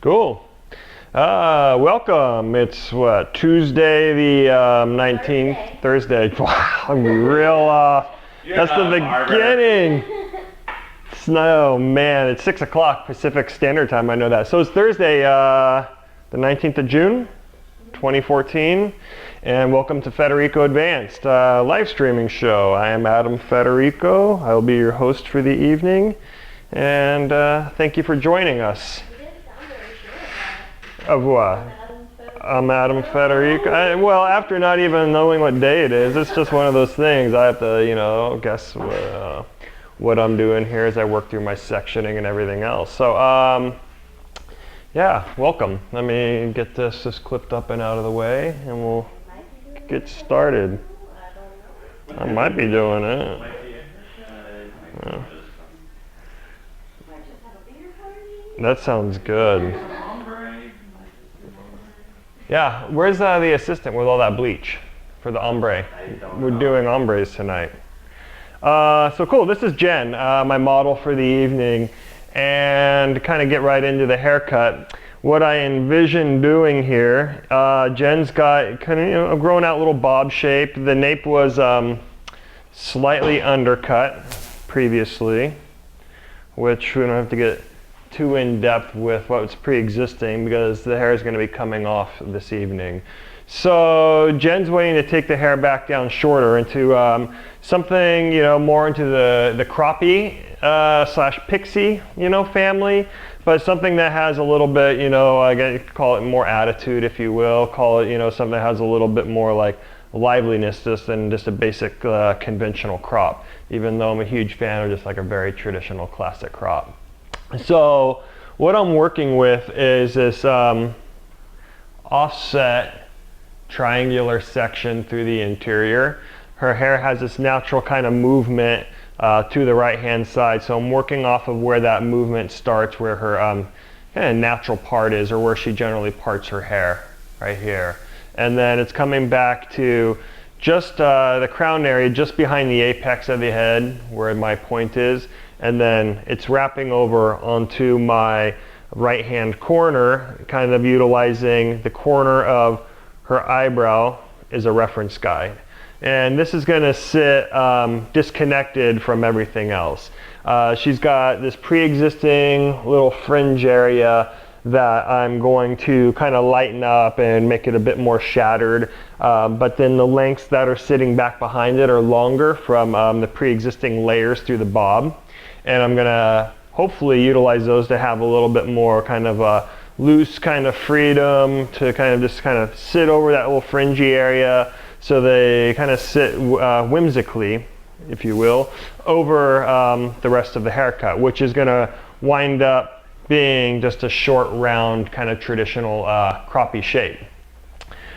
Cool. Welcome. It's what, Tuesday the 19th? Thursday. Wow, I'm real. That's the beginning. Oh man, it's 6 o'clock Pacific Standard Time. I know that. So it's Thursday, the 19th of June, 2014. And welcome to Federico Advanced live streaming show. I am Adam Federico. I will be your host for the evening. And thank you for joining us. Of what? I'm Adam Federico. Well, after not even knowing what day it is, it's just one of those things. I have to, guess what I'm doing here as I work through my sectioning and everything else. So, yeah, welcome. Let me get this clipped up and out of the way, and we'll get started. I might be doing it. Yeah. That sounds good. Yeah, where's the assistant with all that bleach for the ombre? We're doing ombres tonight. So cool, this is Jen, my model for the evening, and to kind of get right into the haircut. What I envision doing here, Jen's got kind of a grown out little bob shape. The nape was slightly undercut previously, which we don't have to get too in depth with what's pre-existing because the hair is going to be coming off this evening. So Jen's waiting to take the hair back down shorter into something, more into the croppy slash pixie, family, but something that has a little bit, I call it more attitude, if you will. Call it, something that has a little bit more like liveliness than just a basic conventional crop, even though I'm a huge fan of just like a very traditional classic crop. So what I'm working with is this offset triangular section through the interior. Her hair has this natural kind of movement to the right hand side, so I'm working off of where that movement starts, where her kind of natural part is, or where she generally parts her hair, right here. And then it's coming back to just the crown area, just behind the apex of the head, where my point is. And then it's wrapping over onto my right hand corner, kind of utilizing the corner of her eyebrow as a reference guide. And this is going to sit disconnected from everything else. She's got this pre-existing little fringe area that I'm going to kind of lighten up and make it a bit more shattered. But then the lengths that are sitting back behind it are longer from the pre-existing layers through the bob. And I'm gonna hopefully utilize those to have a little bit more kind of a loose kind of freedom to kind of just kind of sit over that little fringy area, so they kind of sit whimsically, if you will, over the rest of the haircut, which is gonna wind up being just a short, round, kind of traditional croppy shape.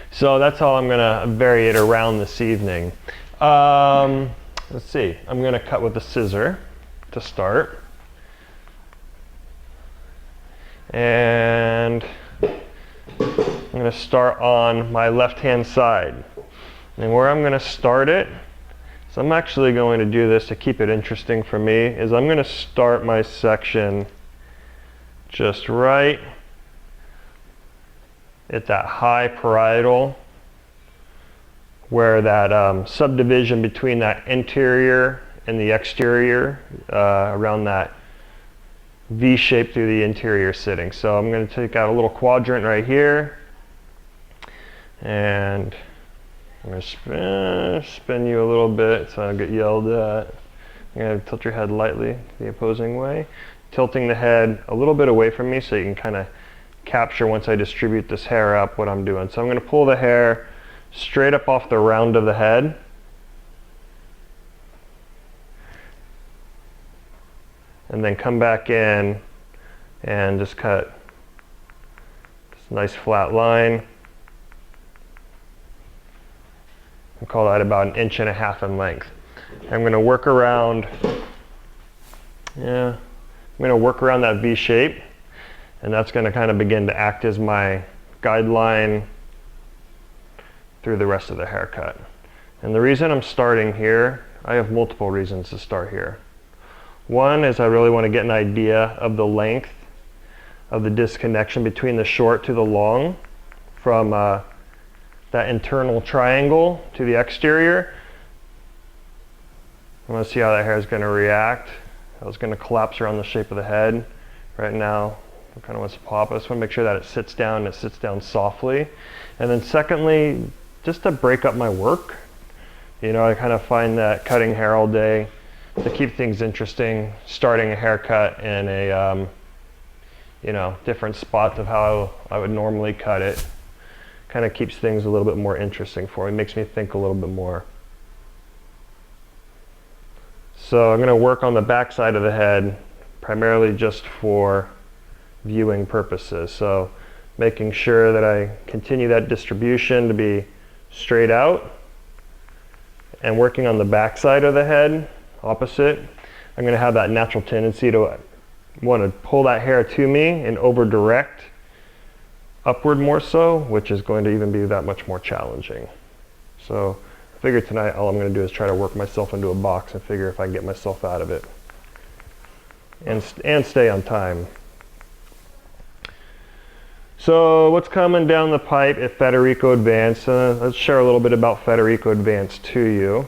So that's how I'm gonna vary it around this evening. Let's see, I'm gonna cut with a scissor to start, and I'm going to start on my left hand side, and where I'm going to start it, so I'm actually going to do this to keep it interesting for me, is I'm going to start my section just right at that high parietal, where that subdivision between that interior and the exterior, around that V shape through the interior sitting. So I'm going to take out a little quadrant right here, and I'm going to spin you a little bit so I don't get yelled at. You're going to tilt your head lightly the opposing way, tilting the head a little bit away from me so you can kind of capture, once I distribute this hair up, what I'm doing. So I'm going to pull the hair straight up off the round of the head, and then come back in and just cut this nice flat line. I'll call that about 1.5 inches in length. I'm going to work around, I'm going to work around that V shape, and that's going to kind of begin to act as my guideline through the rest of the haircut. And the reason I'm starting here, I have multiple reasons to start here. One is I really want to get an idea of the length of the disconnection between the short to the long from that internal triangle to the exterior. I want to see how that hair is going to react. I was going to collapse around the shape of the head. Right now, I kind of want to pop. I just want to make sure that it sits down softly. And then secondly, just to break up my work. You know, I kind of find that cutting hair all day, to keep things interesting, starting a haircut in a you know, different spots of how I would normally cut it, kind of keeps things a little bit more interesting for me, makes me think a little bit more. So I'm going to work on the back side of the head, primarily just for viewing purposes. So making sure that I continue that distribution to be straight out, and working on the back side of the head, opposite. I'm going to have that natural tendency to want to pull that hair to me and over direct upward more so, which is going to even be that much more challenging. So I figure tonight all I'm going to do is try to work myself into a box and figure if I can get myself out of it and stay on time. So what's coming down the pipe at Federico Advanced? Let's share a little bit about Federico Advanced to you.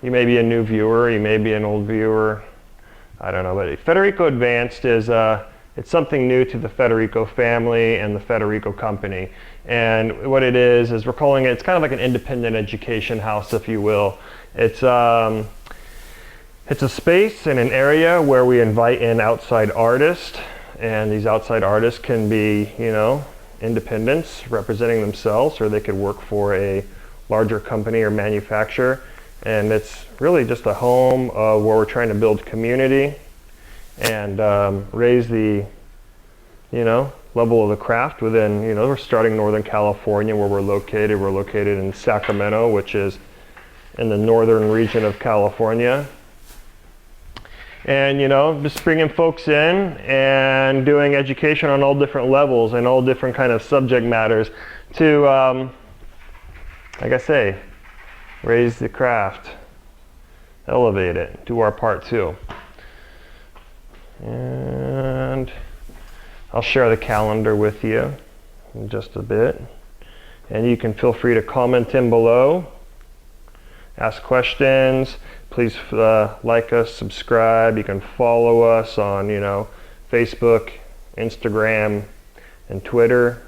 You may be a new viewer, you may be an old viewer, I don't know, but Federico Advanced is it's something new to the Federico family and the Federico company. And what it is we're calling it's kind of like an independent education house, if you will. It's a space and an area where we invite in outside artists, and these outside artists can be, you know, independents representing themselves, or they could work for a larger company or manufacturer. And it's really just a home where we're trying to build community and raise the, you know, level of the craft within, you know, we're starting Northern California where we're located. We're located in Sacramento, which is in the northern region of California. And, you know, just bringing folks in and doing education on all different levels and all different kind of subject matters to, like I say, raise the craft, elevate it, do our part too. And I'll share the calendar with you in just a bit. And you can feel free to comment in below, ask questions. Please like us, subscribe. You can follow us on, you know, Facebook, Instagram, and Twitter,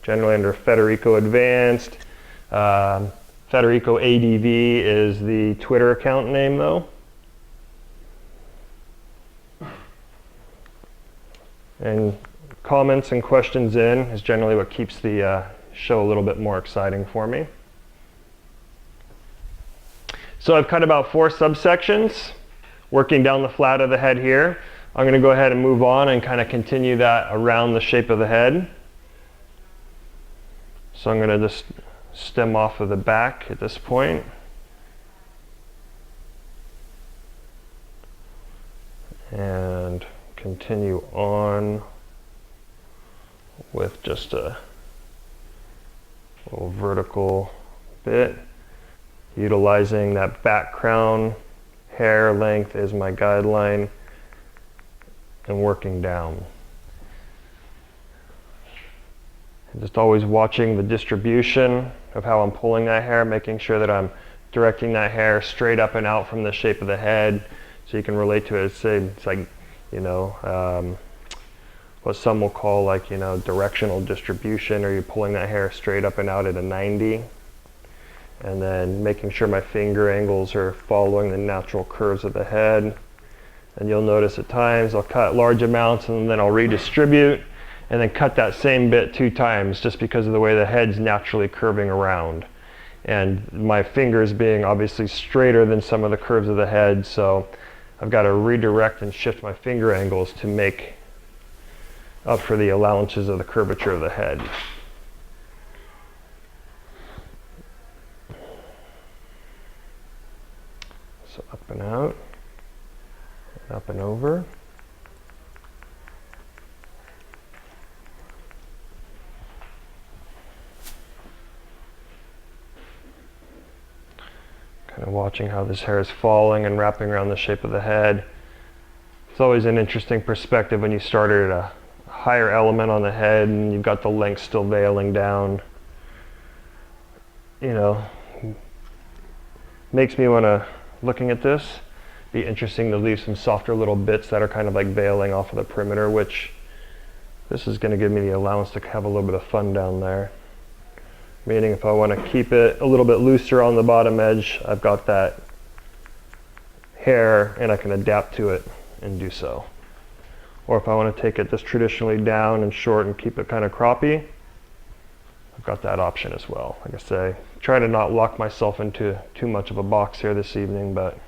generally under Federico Advanced. Federico ADV is the Twitter account name, though. And comments and questions in is generally what keeps the show a little bit more exciting for me. So I've cut about 4 subsections, working down the flat of the head here. I'm going to go ahead and move on and kind of continue that around the shape of the head. So I'm going to just stem off of the back at this point. And continue on with just a little vertical bit, utilizing that background hair length as my guideline and working down. And just always watching the distribution of how I'm pulling that hair, making sure that I'm directing that hair straight up and out from the shape of the head, so you can relate to it. It's like, you know, what some will call, like, you know, directional distribution, or you're pulling that hair straight up and out at a 90. And then making sure my finger angles are following the natural curves of the head. And you'll notice at times I'll cut large amounts and then I'll redistribute and then cut that same bit 2 times, just because of the way the head's naturally curving around. And my fingers being obviously straighter than some of the curves of the head, so I've got to redirect and shift my finger angles to make up for the allowances of the curvature of the head. So up and out, and up and over. Kind of watching how this hair is falling and wrapping around the shape of the head. It's always an interesting perspective when you start at a higher element on the head and you've got the length still veiling down. You know, makes me want to, looking at this, be interesting to leave some softer little bits that are kind of like veiling off of the perimeter, which this is going to give me the allowance to have a little bit of fun down there. Meaning if I want to keep it a little bit looser on the bottom edge, I've got that hair and I can adapt to it and do so. Or if I want to take it just traditionally down and short and keep it kind of croppy, I've got that option as well. Like I say, try to not lock myself into too much of a box here this evening, but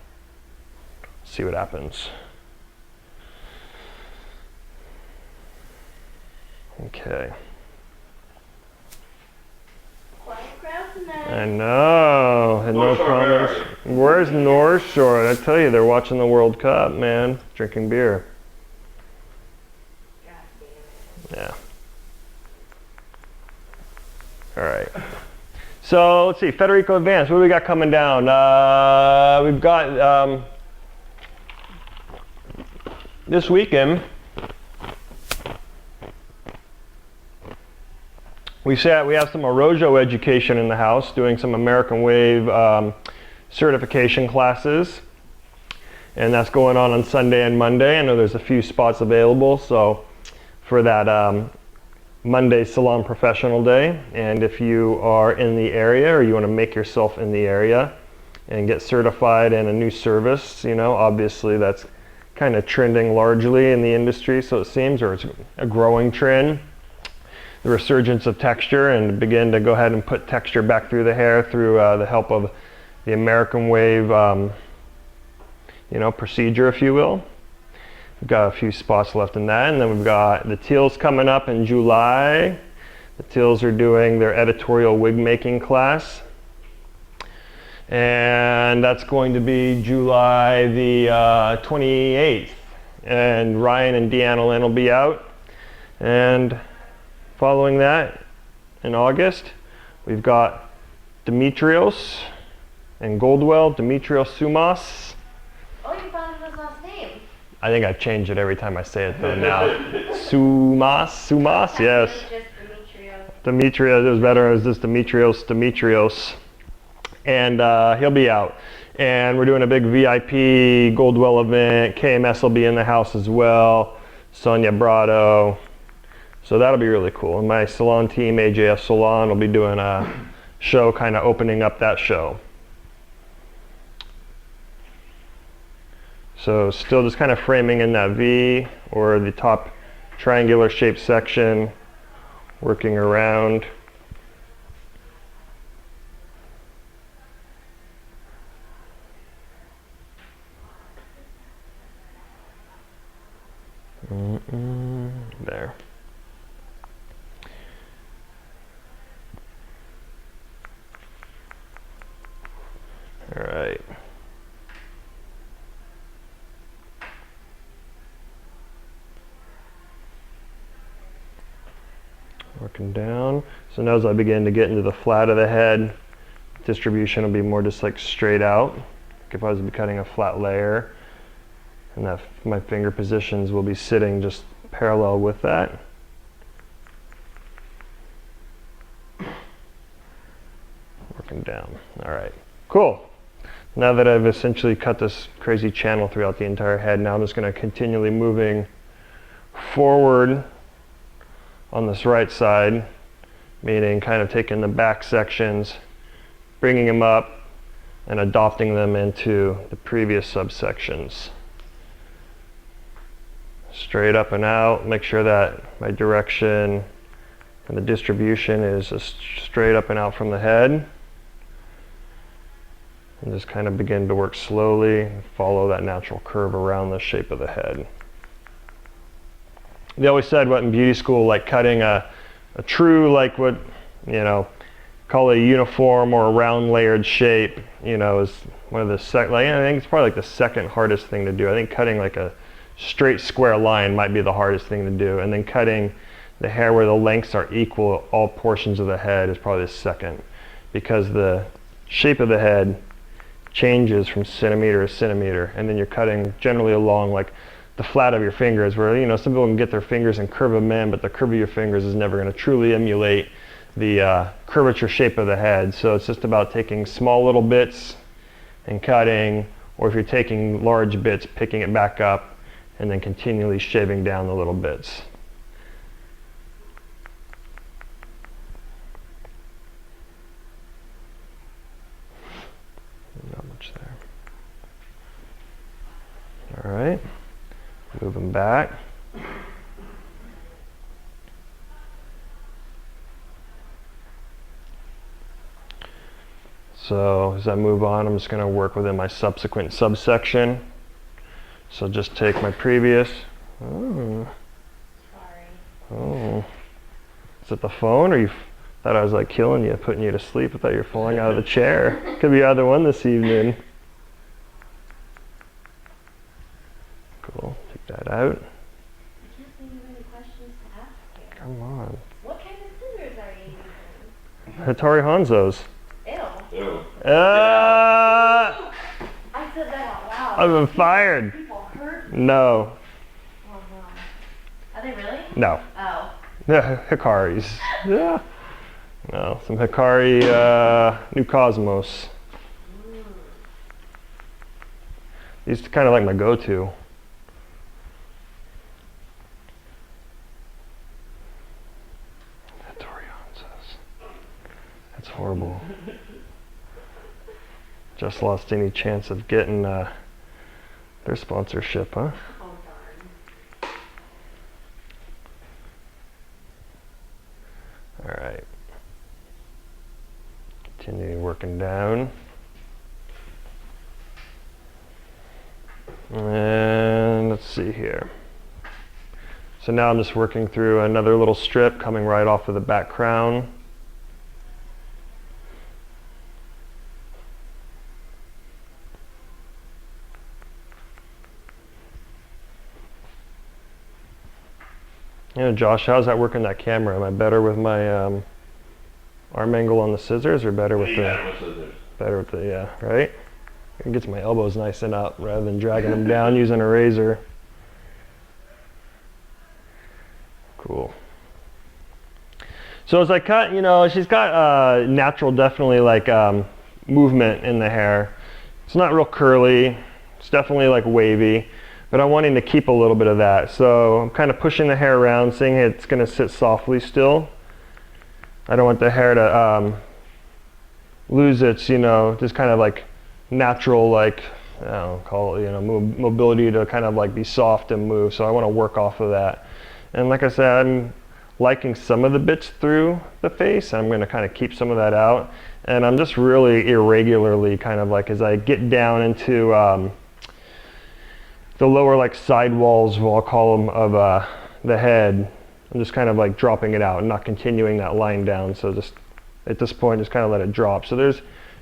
see what happens. Okay. I know, had no comments. Where's North Shore? I tell you, they're watching the World Cup, man. Drinking beer. Yeah. All right. So let's see, Federico Advanced. What do we got coming down? We've got this weekend. We have some Orojo education in the house, doing some American Wave certification classes, and that's going on Sunday and Monday. I know there's a few spots available, so for that Monday Salon Professional Day, and if you are in the area or you want to make yourself in the area and get certified in a new service, you know, obviously that's kind of trending largely in the industry, so it seems, or it's a growing trend. The resurgence of texture, and begin to go ahead and put texture back through the hair through the help of the American Wave, you know, procedure, if you will. We've got a few spots left in that, and then we've got the Teals coming up in July. The Teals are doing their editorial wig making class, and that's going to be July the 28th. And Ryan and Deanna Lynn will be out, and following that, in August, we've got Demetrios and Goldwell, Demetrios Sumas. Oh, you found his last name. I think I've changed it every time I say it though now. Sumas, yes. Demetrios, it was better as this Demetrios. And he'll be out. And we're doing a big VIP Goldwell event. KMS will be in the house as well. Sonia Brado. So that'll be really cool. And my salon team, AJF Salon, will be doing a show, kind of opening up that show. So still just kind of framing in that V or the top triangular shaped section, working around. There. All right. Working down. So now as I begin to get into the flat of the head, distribution will be more just like straight out. Like if I was to be cutting a flat layer, and that my finger positions will be sitting just parallel with that. Working down. All right. Cool. Now that I've essentially cut this crazy channel throughout the entire head, now I'm just going to continually moving forward on this right side, meaning kind of taking the back sections, bringing them up, and adopting them into the previous subsections. Straight up and out, make sure that my direction and the distribution is just straight up and out from the head. And just kind of begin to work slowly, follow that natural curve around the shape of the head. They always said what in beauty school, like cutting a true, like what, you know, call it a uniform or a round layered shape, you know, is one of the I think it's probably like the second hardest thing to do. I think cutting like a straight square line might be the hardest thing to do, and then cutting the hair where the lengths are equal, all portions of the head, is probably the second, because the shape of the head changes from centimeter to centimeter, and then you're cutting generally along like the flat of your fingers, where, you know, some people can get their fingers and curve them in, but the curve of your fingers is never going to truly emulate the curvature shape of the head. So it's just about taking small little bits and cutting, or if you're taking large bits, picking it back up and then continually shaving down the little bits. Not much there. All right, move them back. So as I move on, I'm just going to work within my subsequent subsection. So just take my previous. Oh. Sorry. Oh. Is it the phone, or you thought I was like killing you, putting you to sleep? I thought you were falling out of the chair. Could be either one this evening. Cool. Take that out. I can't think of any questions to ask you. Come on. What kind of scissors are you using? Hattori Hanzo's. Ew. Ew. Ah! I said that out loud. I've been fired. People hurt. No. Oh no. Are they really? No. Oh. Hikaris. Yeah. No. Some Hikari New Cosmos. These are kind of like my go-to. Hattori Hanzo's. That's horrible. Just lost any chance of getting their sponsorship, huh? Oh darn. All right. Continue working down. And let's see here. So now I'm just working through another little strip coming right off of the back crown. You know, Josh, how's that working that camera? Am I better with my arm angle on the scissors, or better with better with the, yeah, right? It gets my elbows nice and up rather than dragging them down using a razor. Cool. So as I cut, you know, she's got natural, definitely like movement in the hair. It's not real curly. It's definitely like wavy. But I'm wanting to keep a little bit of that. So I'm kind of pushing the hair around, seeing it's going to sit softly still. I don't want the hair to lose its, you know, just kind of like natural, like, I don't know, call it, you know, mobility to kind of like be soft and move. So I want to work off of that. And like I said, I'm liking some of the bits through the face. I'm going to kind of keep some of that out. And I'm just really irregularly kind of like, as I get down into the lower like side walls, I'll call them, of the head, I'm just kind of like dropping it out and not continuing that line down. So just at this point, just kind of let it drop. So there's,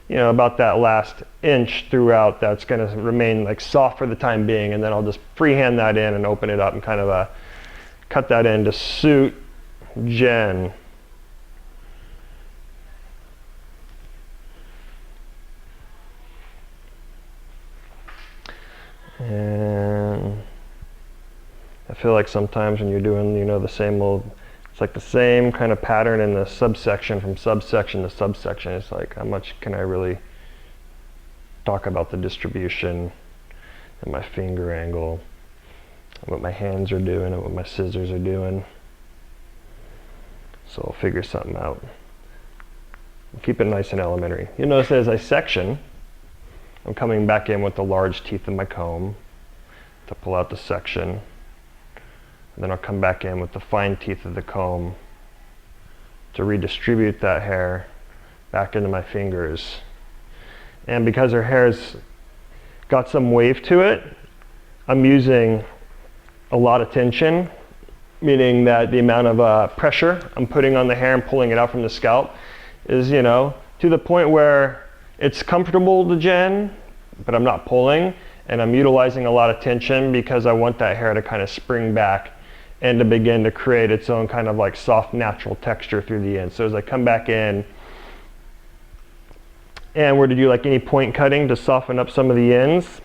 you know, about that last inch throughout that's going to remain like soft for the time being, and then I'll just freehand that in and open it up and kind of cut that in to suit Jen. And I feel like sometimes when you're doing, you know, the same old, it's like the same kind of pattern in the subsection, from subsection to subsection. It's like, how much can I really talk about the distribution and my finger angle, and what my hands are doing and what my scissors are doing. So I'll figure something out. Keep it nice and elementary. You notice as I section, I'm coming back in with the large teeth of my comb to pull out the section. And then I'll come back in with the fine teeth of the comb to redistribute that hair back into my fingers. And because her hair's got some wave to it, I'm using a lot of tension, meaning that the amount of pressure I'm putting on the hair and pulling it out from the scalp is, you know, to the point where it's comfortable to Jen, but I'm not pulling, and I'm utilizing a lot of tension because I want that hair to kind of spring back and to begin to create its own kind of like soft, natural texture through the end. So as I come back in, and we're to do like any point cutting to soften up some of the ends,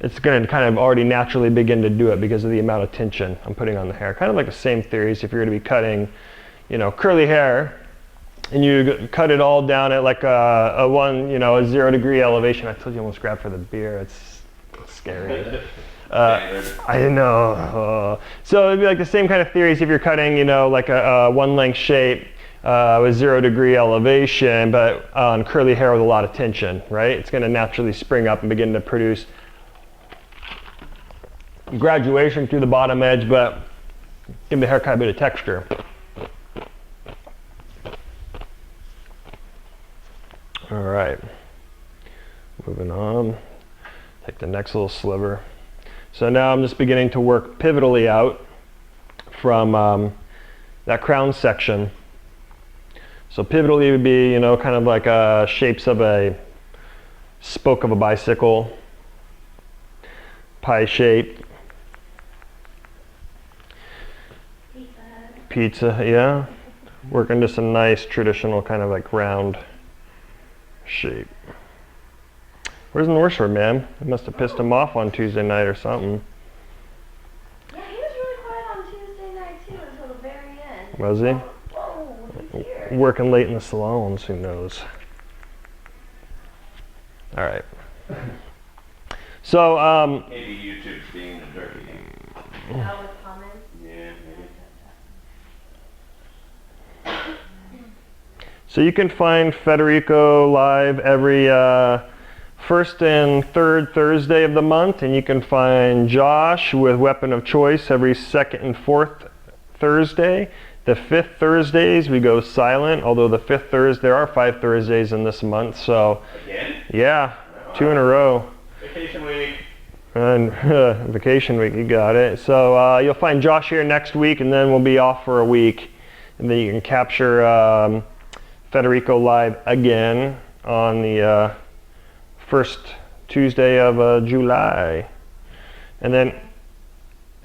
it's going to kind of already naturally begin to do it because of the amount of tension I'm putting on the hair. Kind of like the same theory as if you're going to be cutting, you know, curly hair, and you cut it all down at like a 0 degree elevation. I told you I almost grabbed for the beer. It's scary. I know. So it'd be like the same kind of theories if you're cutting, you know, like a one length shape with 0 degree elevation, but on curly hair with a lot of tension, right? It's going to naturally spring up and begin to produce graduation through the bottom edge, but give the haircut a bit of texture. All right, moving on. Take the next little sliver. So now I'm just beginning to work pivotally out from that crown section. So pivotally would be, you know, kind of like shapes of a spoke of a bicycle, pie shape. Pizza, yeah. Working just a nice traditional kind of like round shape. Where's North Shore, man? I must have pissed him off on Tuesday night or something. Yeah, he was really quiet on Tuesday night too until the very end. Was he? Whoa, he's here. Working late in the salons, who knows? All right. So, maybe YouTube's being a jerky. Out with comments. Yeah, maybe. so you can find Federico live every first and third Thursday of the month, and you can find Josh with Weapon of Choice every second and fourth Thursday. The fifth Thursdays we go silent, although the fifth Thursday, there are 5 Thursdays in this month, so Again? yeah, 2 in a row. Vacation week. And vacation week, you got it. So you'll find Josh here next week, and then we'll be off for a week, and then you can capture Federico live again on the first Tuesday of July, and then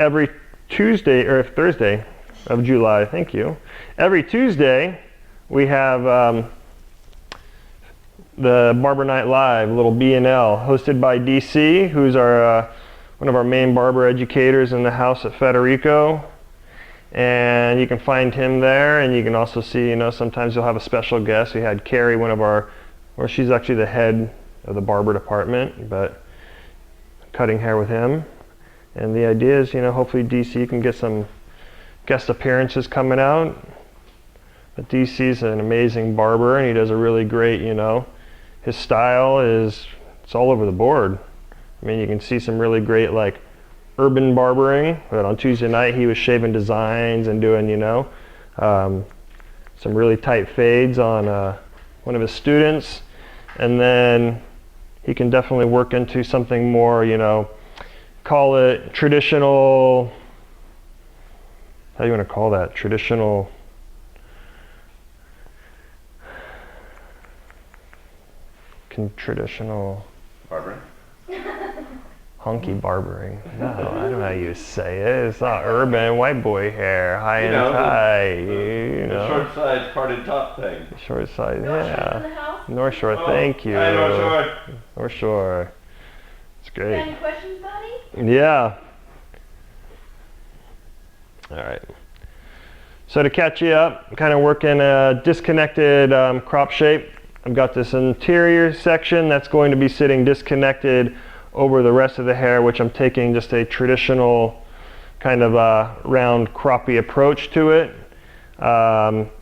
every Tuesday or Thursday of July, thank you. Every Tuesday we have the Barber Night Live, little B&L, hosted by DC, who's our one of our main barber educators in the house at Federico. And you can find him there, and you can also see, you know, sometimes you'll have a special guest. We had Carrie, one of our, or she's actually the head of the barber department, but cutting hair with him. And the idea is, you know, hopefully DC can get some guest appearances coming out. But DC's an amazing barber, and he does a really great, you know, his style is, it's all over the board. I mean, you can see some really great, like, urban barbering, but on Tuesday night he was shaving designs and doing, you know, some really tight fades on one of his students. And then he can definitely work into something more, you know, call it traditional, how do you want to call that? Traditional, traditional Barbara? honky barbering. No, I don't know how you say it. It's not urban, white boy hair, high and tight, you know. The short sides parted top thing. Short side, North Shore in yeah. the house? North Shore, Oh, thank you. Hi, North Shore. North Shore. It's You got great. any questions, buddy? Yeah. All right. So to catch you up, I'm kind of working a disconnected crop shape. I've got this interior section that's going to be sitting disconnected over the rest of the hair, which I'm taking just a traditional kind of round croppy approach to it.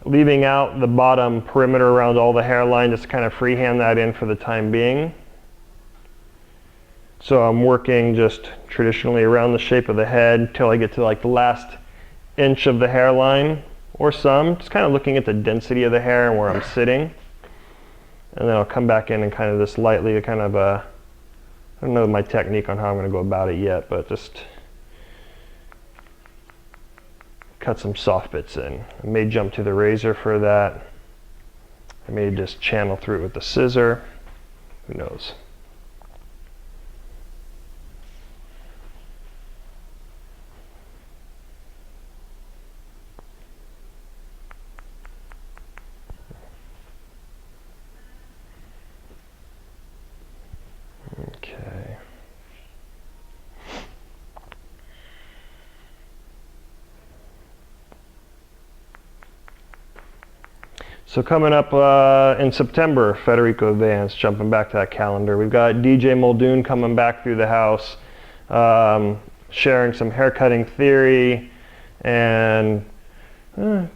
Leaving out the bottom perimeter around all the hairline, just to kind of freehand that in for the time being. So I'm working just traditionally around the shape of the head until I get to like the last inch of the hairline or some, just kind of looking at the density of the hair and where I'm sitting. And then I'll come back in and kind of just lightly kind of, I don't know my technique on how I'm going to go about it yet, but just cut some soft bits in. I may jump to the razor for that. I may just channel through it with the scissor. Who knows? Okay. So coming up in September, Federico Advanced, jumping back to that calendar. We've got DJ Muldoon coming back through the house, sharing some haircutting theory and kind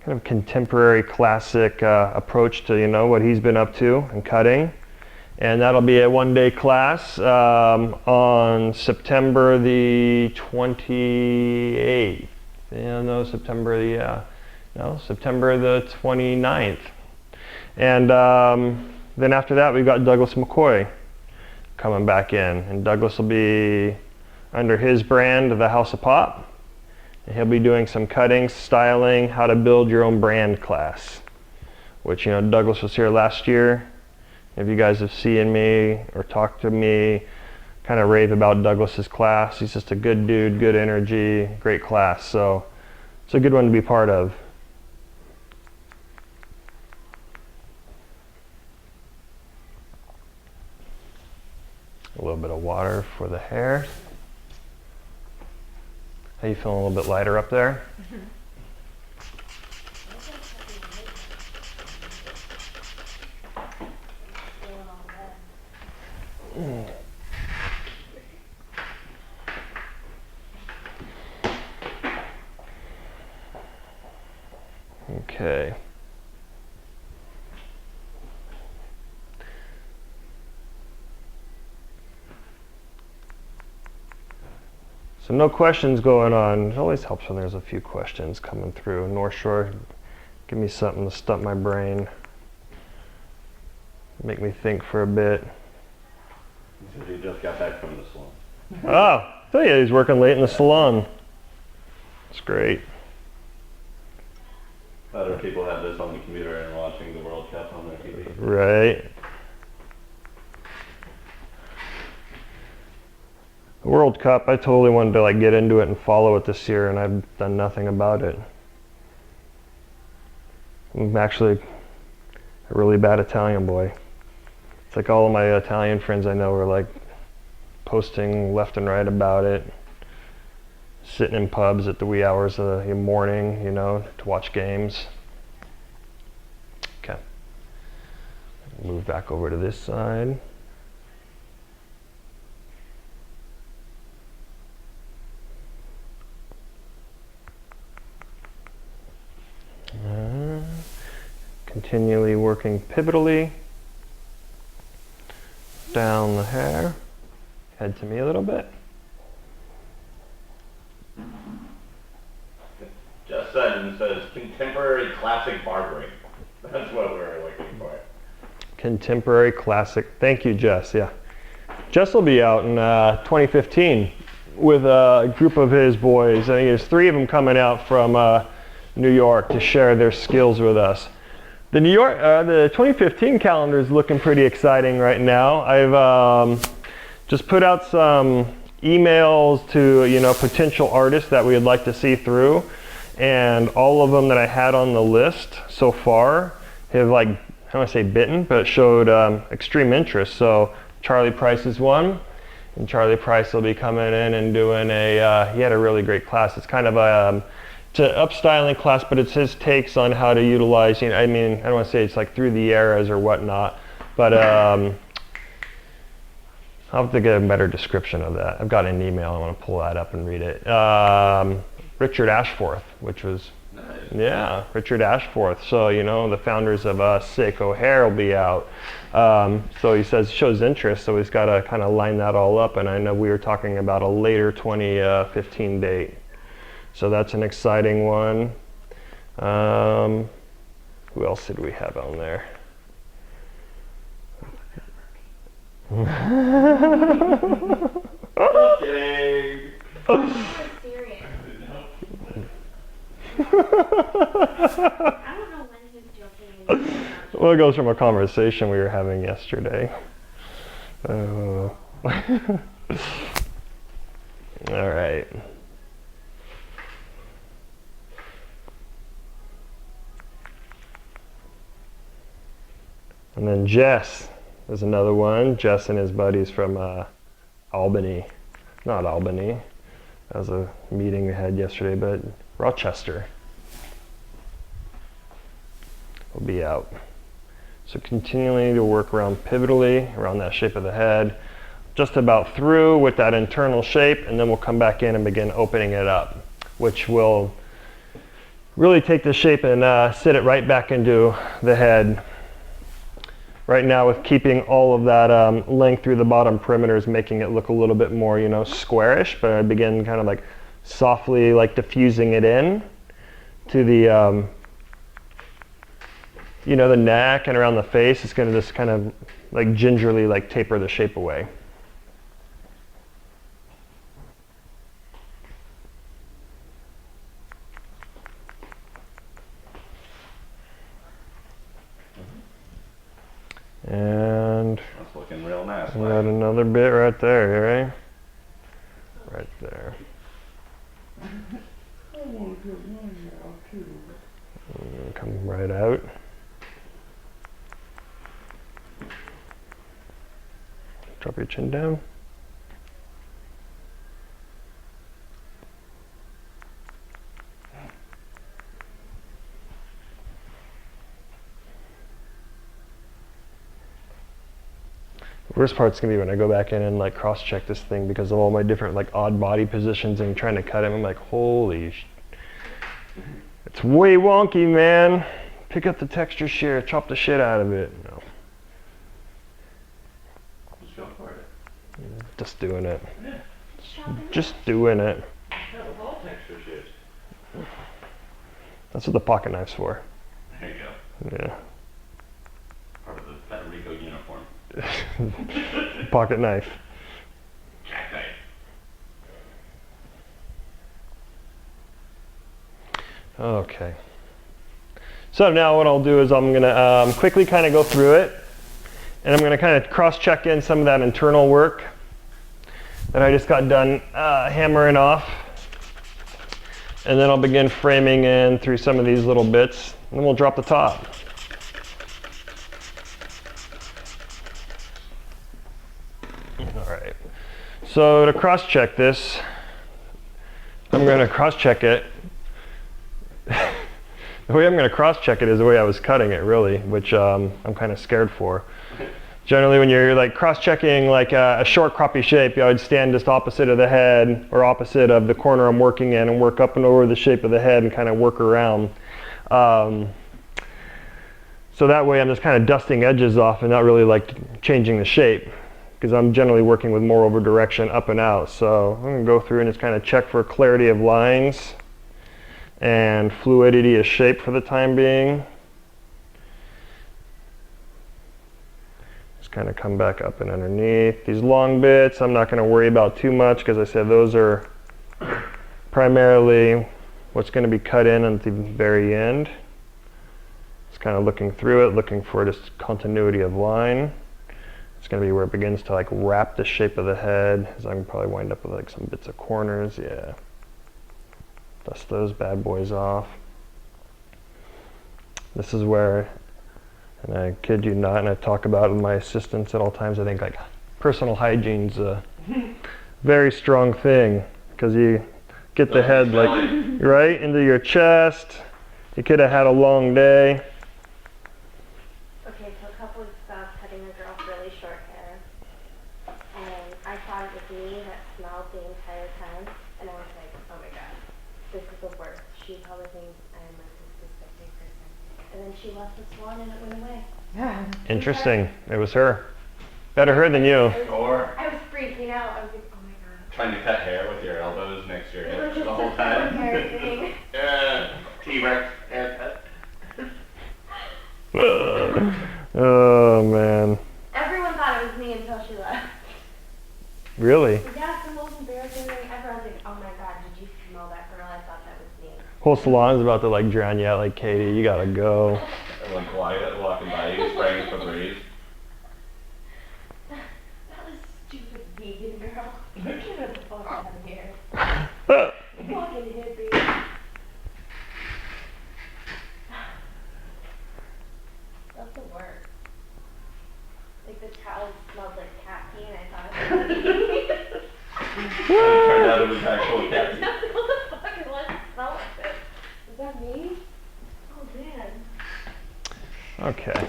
of contemporary classic approach to, you know, what he's been up to and cutting. And that'll be a one-day class on September the 28th. Yeah, no, September the 29th. And then after that, we've got Douglas McCoy coming back in. And Douglas will be under his brand, The House of Pop. And he'll be doing some cutting, styling, how to build your own brand class, which, you know, Douglas was here last year. If you guys have seen me or talked to me, kind of rave about Douglas's class. He's just a good dude, good energy, great class. So it's a good one to be part of. A little bit of water for the hair. How you feeling? A little bit lighter up there? Okay. So no questions going on. It always helps when there's a few questions coming through. North Shore, give me something to stump my brain. Make me think for a bit. He said he just got back from the salon. Oh, so yeah, he's working late in the salon. That's great. Other people have this on the computer and watching the World Cup on their TV. Right. The World Cup, I totally wanted to like get into it and follow it this year, and I've done nothing about it. I'm actually a really bad Italian boy. It's like all of my Italian friends I know are like posting left and right about it, sitting in pubs at the wee hours of the morning, you know, to watch games. Okay. Move back over to this side. Continually working pivotally down the hair. Head to me a little bit. Just Sutton says contemporary classic barbering. That's what we're looking for. Contemporary classic. Thank you, Jess. Yeah. Jess will be out in 2015 with a group of his boys. I think there's 3 of them coming out from New York to share their skills with us. The the 2015 calendar is looking pretty exciting right now. I've just put out some emails to, you know, potential artists that we would like to see through, and all of them that I had on the list so far have, like, I don't want to say bitten, but showed extreme interest. So Charlie Price is one, and Charlie Price will be coming in and doing he had a really great class. It's kind of a it's an upstyling class, but it's his takes on how to utilize, you know, I mean, I don't want to say it's like through the eras or whatnot, but I'll have to get a better description of that. I've got an email, I want to pull that up and read it. Richard Ashforth, which was, Nice. yeah, Richard Ashforth. So, you know, the founders of Seiko Hair will be out. So he says, shows interest, so he's got to kind of line that all up, and I know we were talking about a later 2015 date. So that's an exciting one. Who else did we have on there? Kidding. Serious. I don't know when he's joking. Well, it goes from a conversation we were having yesterday. All right. And then Jess is another one. Jess and his buddies from Albany. Not Albany. That was a meeting we had yesterday, but Rochester. will be out. So continuing to work around pivotally, around that shape of the head, just about through with that internal shape, and then we'll come back in and begin opening it up, which will really take the shape and sit it right back into the head. Right now, with keeping all of that length through the bottom perimeters, making it look a little bit more, you know, squarish, but I begin kind of like softly like diffusing it in to the, you know, the neck and around the face. It's going to just kind of like gingerly like taper the shape away. And that's looking real nice. we got another bit right there, right? Right there. Come right out. Drop your chin down. The worst part's gonna be when I go back in and like cross-check this thing because of all my different like odd body positions and trying to cut him. I'm like, holy it's way wonky, man. Pick up the texture shear, chop the shit out of it. No. Just go for it. Just doing it. Yeah. Just doing it. That was all texture shit. That's what the pocket knife's for. There you go. Yeah. Part of the Federico uniform. Pocket knife. Jackknife. Okay. So now what I'll do is I'm gonna quickly kind of go through it, and I'm gonna kind of cross-check in some of that internal work that I just got done hammering off, and then I'll begin framing in through some of these little bits, and then we'll drop the top. All right. So to cross-check this, I'm going to cross-check it. The way I'm going to cross-check it is the way I was cutting it, really, which I'm kind of scared for. Generally, when you're like cross-checking like a short croppy shape, I would stand just opposite of the head or opposite of the corner I'm working in and work up and over the shape of the head and kind of work around. So that way I'm just kind of dusting edges off and not really like changing the shape, because I'm generally working with more over direction up and out. So I'm going to go through and just kind of check for clarity of lines and fluidity of shape for the time being. Just kind of come back up and underneath. These long bits I'm not going to worry about too much, because I said those are primarily what's going to be cut in at the very end. Just kind of looking through it, looking for just continuity of line. It's going to be where it begins to like wrap the shape of the head, as I can probably wind up with like some bits of corners. Yeah. Dust those bad boys off. This is where, and I kid you not, and I talk about it with my assistants at all times, I think like personal hygiene's a very strong thing, because you get the head like right into your chest. You could have had a long day. Okay, so a couple weeks ago, I was cutting a girl with really short hair, and I thought it was me that smelled the entire time, and I was like, oh my god, this is the worst. She probably thinks I am like this disgusting person. And then she left the salon and it went away. Yeah. Interesting. It was her. Better her than you. Or I was freaking out. I was like, oh my god. trying to cut hair with your elbows next to your It was hips just the whole a time. hair thing. Yeah. T-Rex haircut. Oh man. Everyone thought it was me until she left. Really? Yeah, it's the most embarrassing thing ever. I was like, oh my god, did you smell that girl? I thought that was me. Whole salon's about to like drown you out like, Katie, you gotta go. Everyone quiet, walking by you, spraying Febreze. That was stupid vegan girl. Get the fuck out of here. Fucking hippie. That's the worst. Like the towel smelled like cat pee and I thought it was me. Turned out it was actual cat. What the fuck? It was smell like this. Is that me? Oh man. Okay.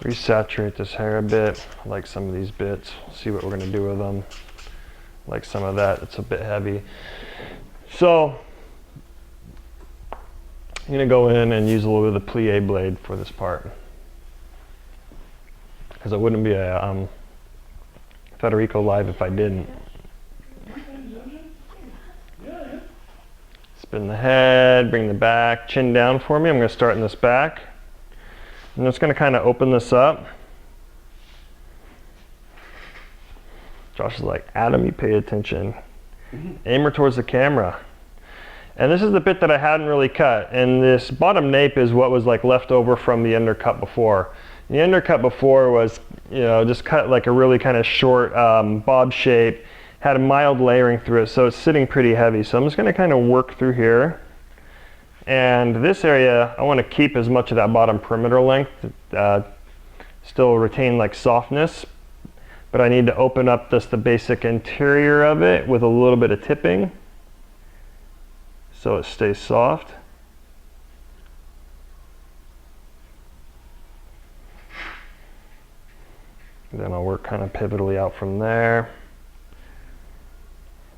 Resaturate this hair a bit. I like some of these bits. See what we're gonna do with them. Like some of that, it's a bit heavy. So, I'm gonna go in and use a little bit of the plie blade for this part. Because it wouldn't be a Federico live if I didn't. Spin the head, bring the back, chin down for me. I'm gonna start in this back. I'm just going to kind of open this up. Josh is like, Adam, you pay attention. Aim her towards the camera. And this is the bit that I hadn't really cut. And this bottom nape is what was like left over from the undercut before. The undercut before was, you know, just cut like a really kind of short bob shape. Had a mild layering through it, so it's sitting pretty heavy. So I'm just going to kind of work through here. And this area, I want to keep as much of that bottom perimeter length, still retain like softness, but I need to open up just the basic interior of it with a little bit of tipping so it stays soft. And then I'll work kind of pivotally out from there.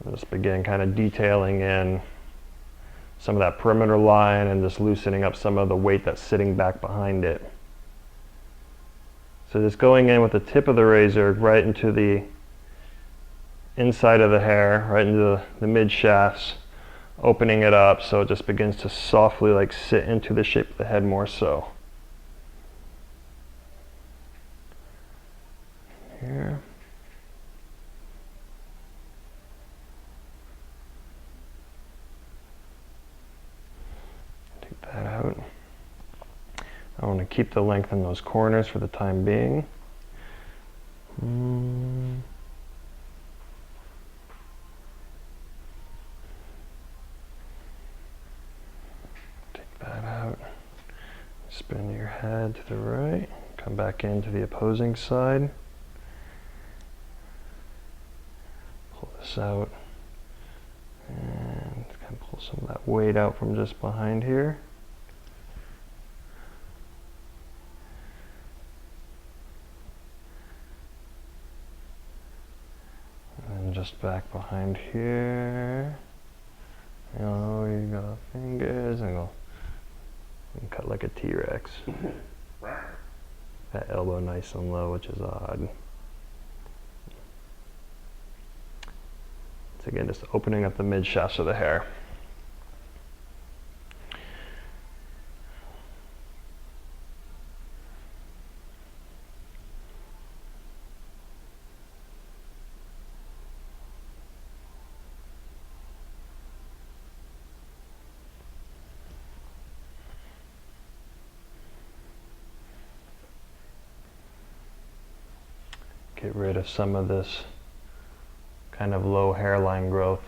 I'll just begin kind of detailing in some of that perimeter line and just loosening up some of the weight that's sitting back behind it. So just going in with the tip of the razor right into the inside of the hair, right into the mid shafts, opening it up so it just begins to softly like sit into the shape of the head more so. Here. That out. I want to keep the length in those corners for the time being. Take that out. Spin your head to the right. Come back into the opposing side. Pull this out. And kind of pull some of that weight out from just behind here. And just back behind here. Oh, you got fingers and go and cut like a T-Rex. That elbow nice and low, which is odd. So again, just opening up the mid shafts of the hair. Get rid of some of this kind of low hairline growth,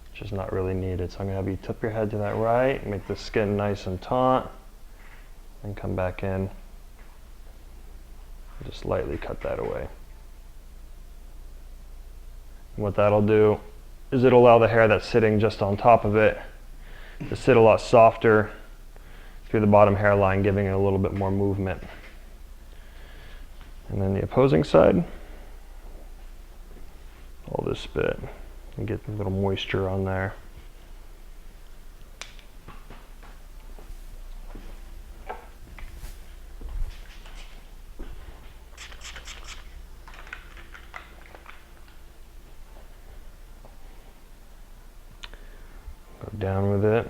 which is not really needed. So I'm going to have you tip your head to that right, make the skin nice and taut, and come back in. Just lightly cut that away. And what that'll do is it'll allow the hair that's sitting just on top of it to sit a lot softer through the bottom hairline, giving it a little bit more movement. And then the opposing side. All this bit and get a little moisture on there. Go down with it.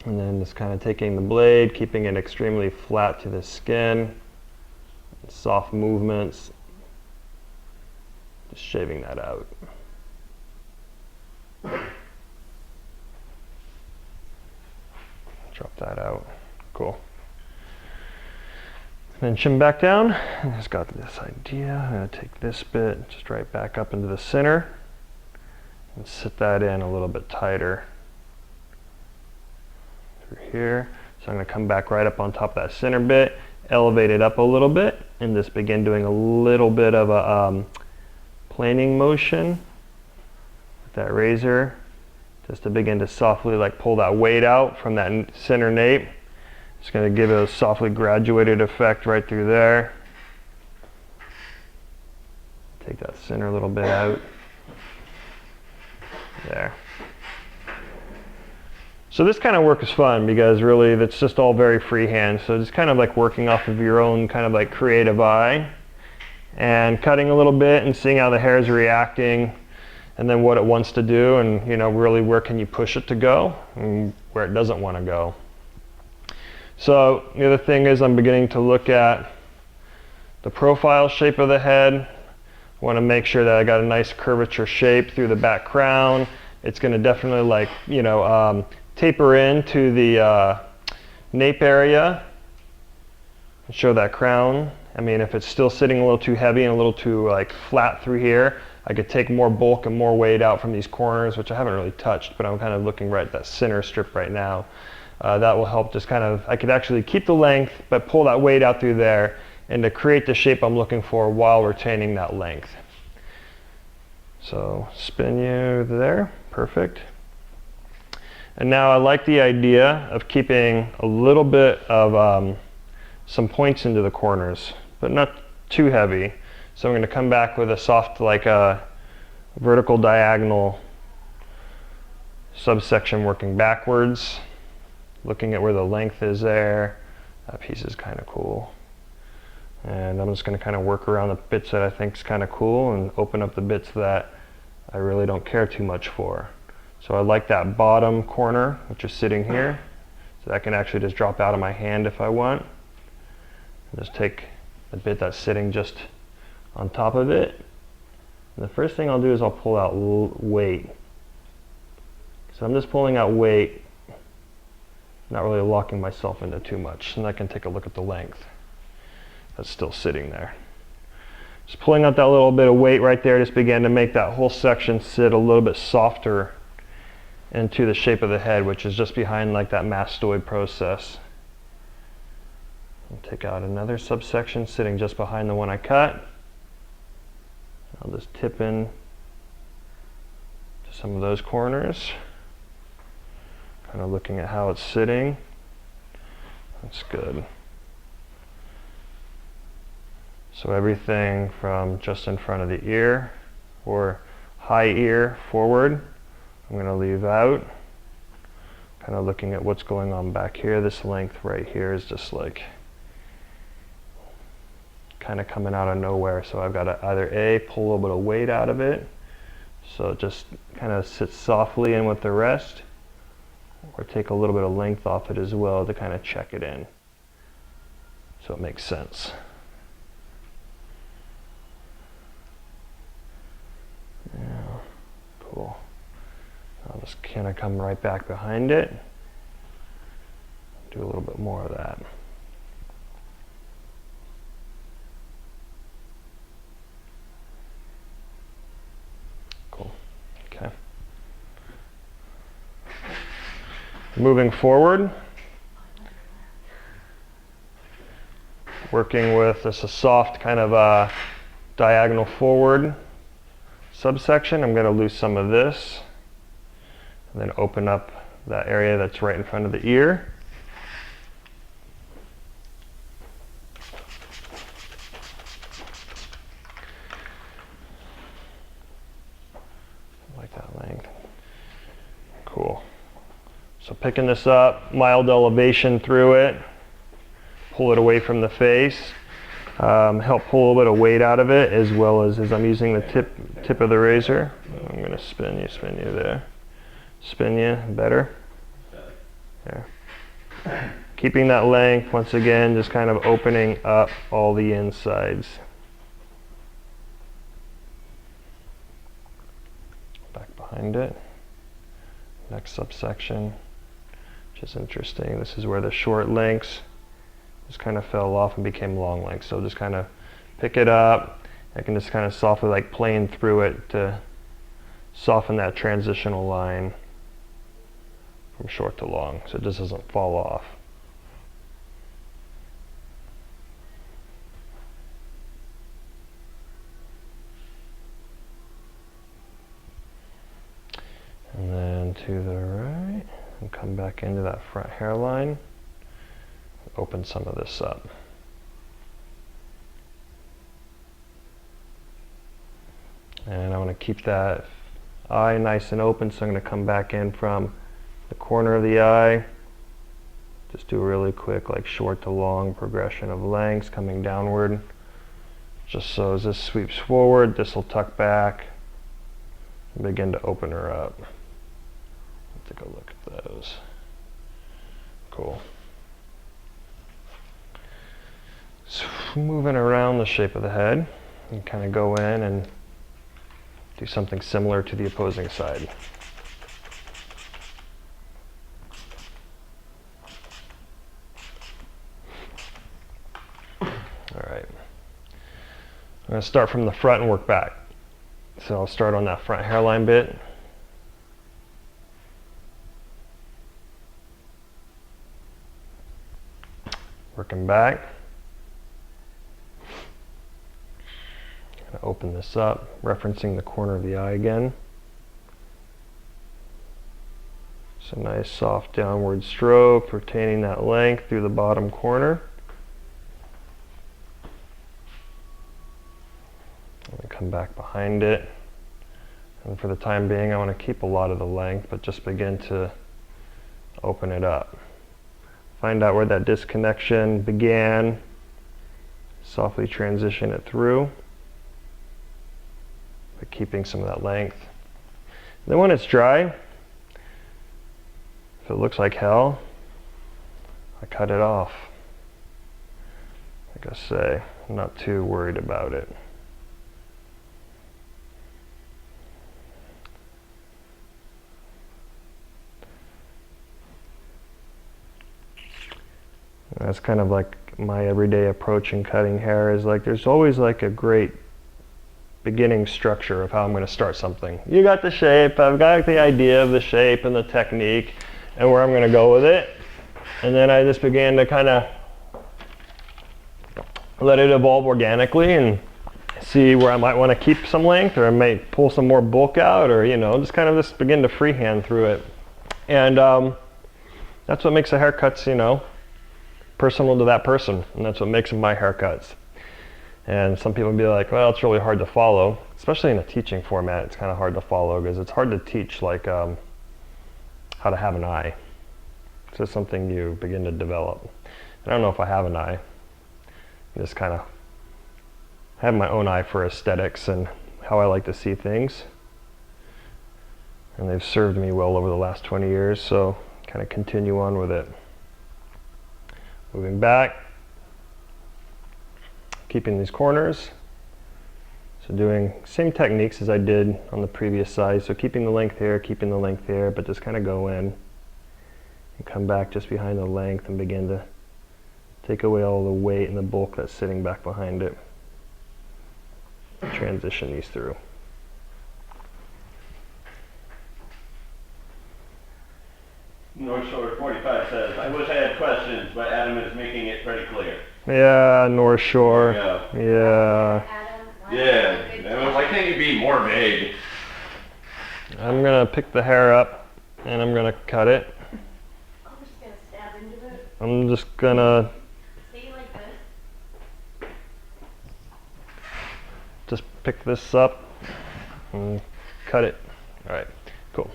And then just kind of taking the blade, keeping it extremely flat to the skin, soft movements. Just shaving that out. Drop that out. Cool. Then shim back down. I just got this idea. I'm going to take this bit just right back up into the center and sit that in a little bit tighter through here. So I'm going to come back right up on top of that center bit elevate it up a little bit and just begin doing a little bit of a planing motion with that razor, just to begin to softly like pull that weight out from that center nape. Just going to give it a softly graduated effect right through there. Take that center a little bit out. There. So this kind of work is fun because really that's just all very freehand. So just kind of like working off of your own kind of like creative eye and cutting a little bit and seeing how the hair is reacting and then what it wants to do, and you know, really where can you push it to go and where it doesn't want to go. So the other thing is I'm beginning to look at the profile shape of the head. I want to make sure that I got a nice curvature shape through the back crown. It's going to definitely like, you know, taper into the nape area and show that crown. I mean, if it's still sitting a little too heavy and a little too like flat through here, I could take more bulk and more weight out from these corners, which I haven't really touched, but I'm kind of looking right at that center strip right now. That will help just kind of, I could actually keep the length, but pull that weight out through there and to create the shape I'm looking for while retaining that length. So spin you there, perfect. And now I like the idea of keeping a little bit of some points into the corners, but not too heavy. So I'm going to come back with a soft, like a vertical diagonal subsection working backwards, looking at where the length is there. That piece is kind of cool. And I'm just going to kind of work around the bits that I think is kind of cool and open up the bits that I really don't care too much for. So I like that bottom corner, which is sitting here. So that can actually just drop out of my hand if I want. And just take the bit that's sitting just on top of it. And the first thing I'll do is I'll pull out weight. So I'm just pulling out weight, not really locking myself into too much. And I can take a look at the length that's still sitting there. Just pulling out that little bit of weight right there just began to make that whole section sit a little bit softer into the shape of the head, which is just behind like that mastoid process. I'll take out another subsection sitting just behind the one I cut. I'll just tip in to some of those corners, kind of looking at how it's sitting. That's good. So everything from just in front of the ear or high ear forward, I'm going to leave out. Kind of looking at what's going on back here. This length right here is just like kind of coming out of nowhere. So I've got to either A, pull a little bit of weight out of it, so it just kind of sits softly in with the rest, or take a little bit of length off it as well to kind of check it in so it makes sense. Yeah, cool. I'll just kind of come right back behind it. Do a little bit more of that. Cool. Okay. Moving forward, working with just a soft kind of diagonal forward subsection. I'm going to lose some of this and then open up that area that's right in front of the ear. Like that length. Cool. So picking this up, mild elevation through it, pull it away from the face. Help pull a little bit of weight out of it, as well as I'm using the tip of the razor. I'm going to spin you there. Spin you better. There. Keeping that length, once again, just kind of opening up all the insides. Back behind it. Next subsection, which is interesting. This is where the short lengths just kind of fell off and became long lengths. So just kind of pick it up. I can just kind of softly like plane through it to soften that transitional line from short to long, so it just doesn't fall off. to the right and come back into that front hairline. Open some of this up. And I want to keep that eye nice and open, so I'm going to come back in from the corner of the eye. Just do a really quick, like short to long progression of lengths coming downward. Just so as this sweeps forward, this will tuck back and begin to open her up. Let's take a look at those. Cool. So moving around the shape of the head, and kind of go in and do something similar to the opposing side. All right. I'm going to start from the front and work back. So I'll start on that front hairline bit. Working back. Open this up, referencing the corner of the eye again. So nice soft downward stroke, retaining that length through the bottom corner. And come back behind it. And for the time being, I want to keep a lot of the length, but just begin to open it up. Find out where that disconnection began. Softly transition it through, but keeping some of that length. Then when it's dry, if it looks like hell, I cut it off. Like I say, I'm not too worried about it. And that's kind of like my everyday approach in cutting hair, is like there's always like a great beginning structure of how I'm going to start something. You got the shape, I've got the idea of the shape and the technique and where I'm going to go with it. And then I just began to kind of let it evolve organically and see where I might want to keep some length, or I might pull some more bulk out, or just kind of just begin to freehand through it. And that's what makes the haircuts, personal to that person, and that's what makes my haircuts. And some people be like, well, it's really hard to follow, especially in a teaching format. It's kind of hard to follow because it's hard to teach like how to have an eye. It's just something you begin to develop. I don't know if I have an eye. I just kind of have my own eye for aesthetics and how I like to see things. And they've served me well over the last 20 years, so kind of continue on with it. Moving back. Keeping these corners, so doing same techniques as I did on the previous side, so keeping the length here, but just kind of go in and come back just behind the length and begin to take away all the weight and the bulk that's sitting back behind it. Transition these through. North Shore 45 says, I wish I had questions, but Adam is making it pretty clear. Yeah, North Shore. Yeah. Adam, Yeah, why can't you be more vague? I'm gonna pick the hair up and I'm gonna cut it. I'm just gonna stab into it. I'm just gonna See, like this. just pick this up and cut it. All right, cool.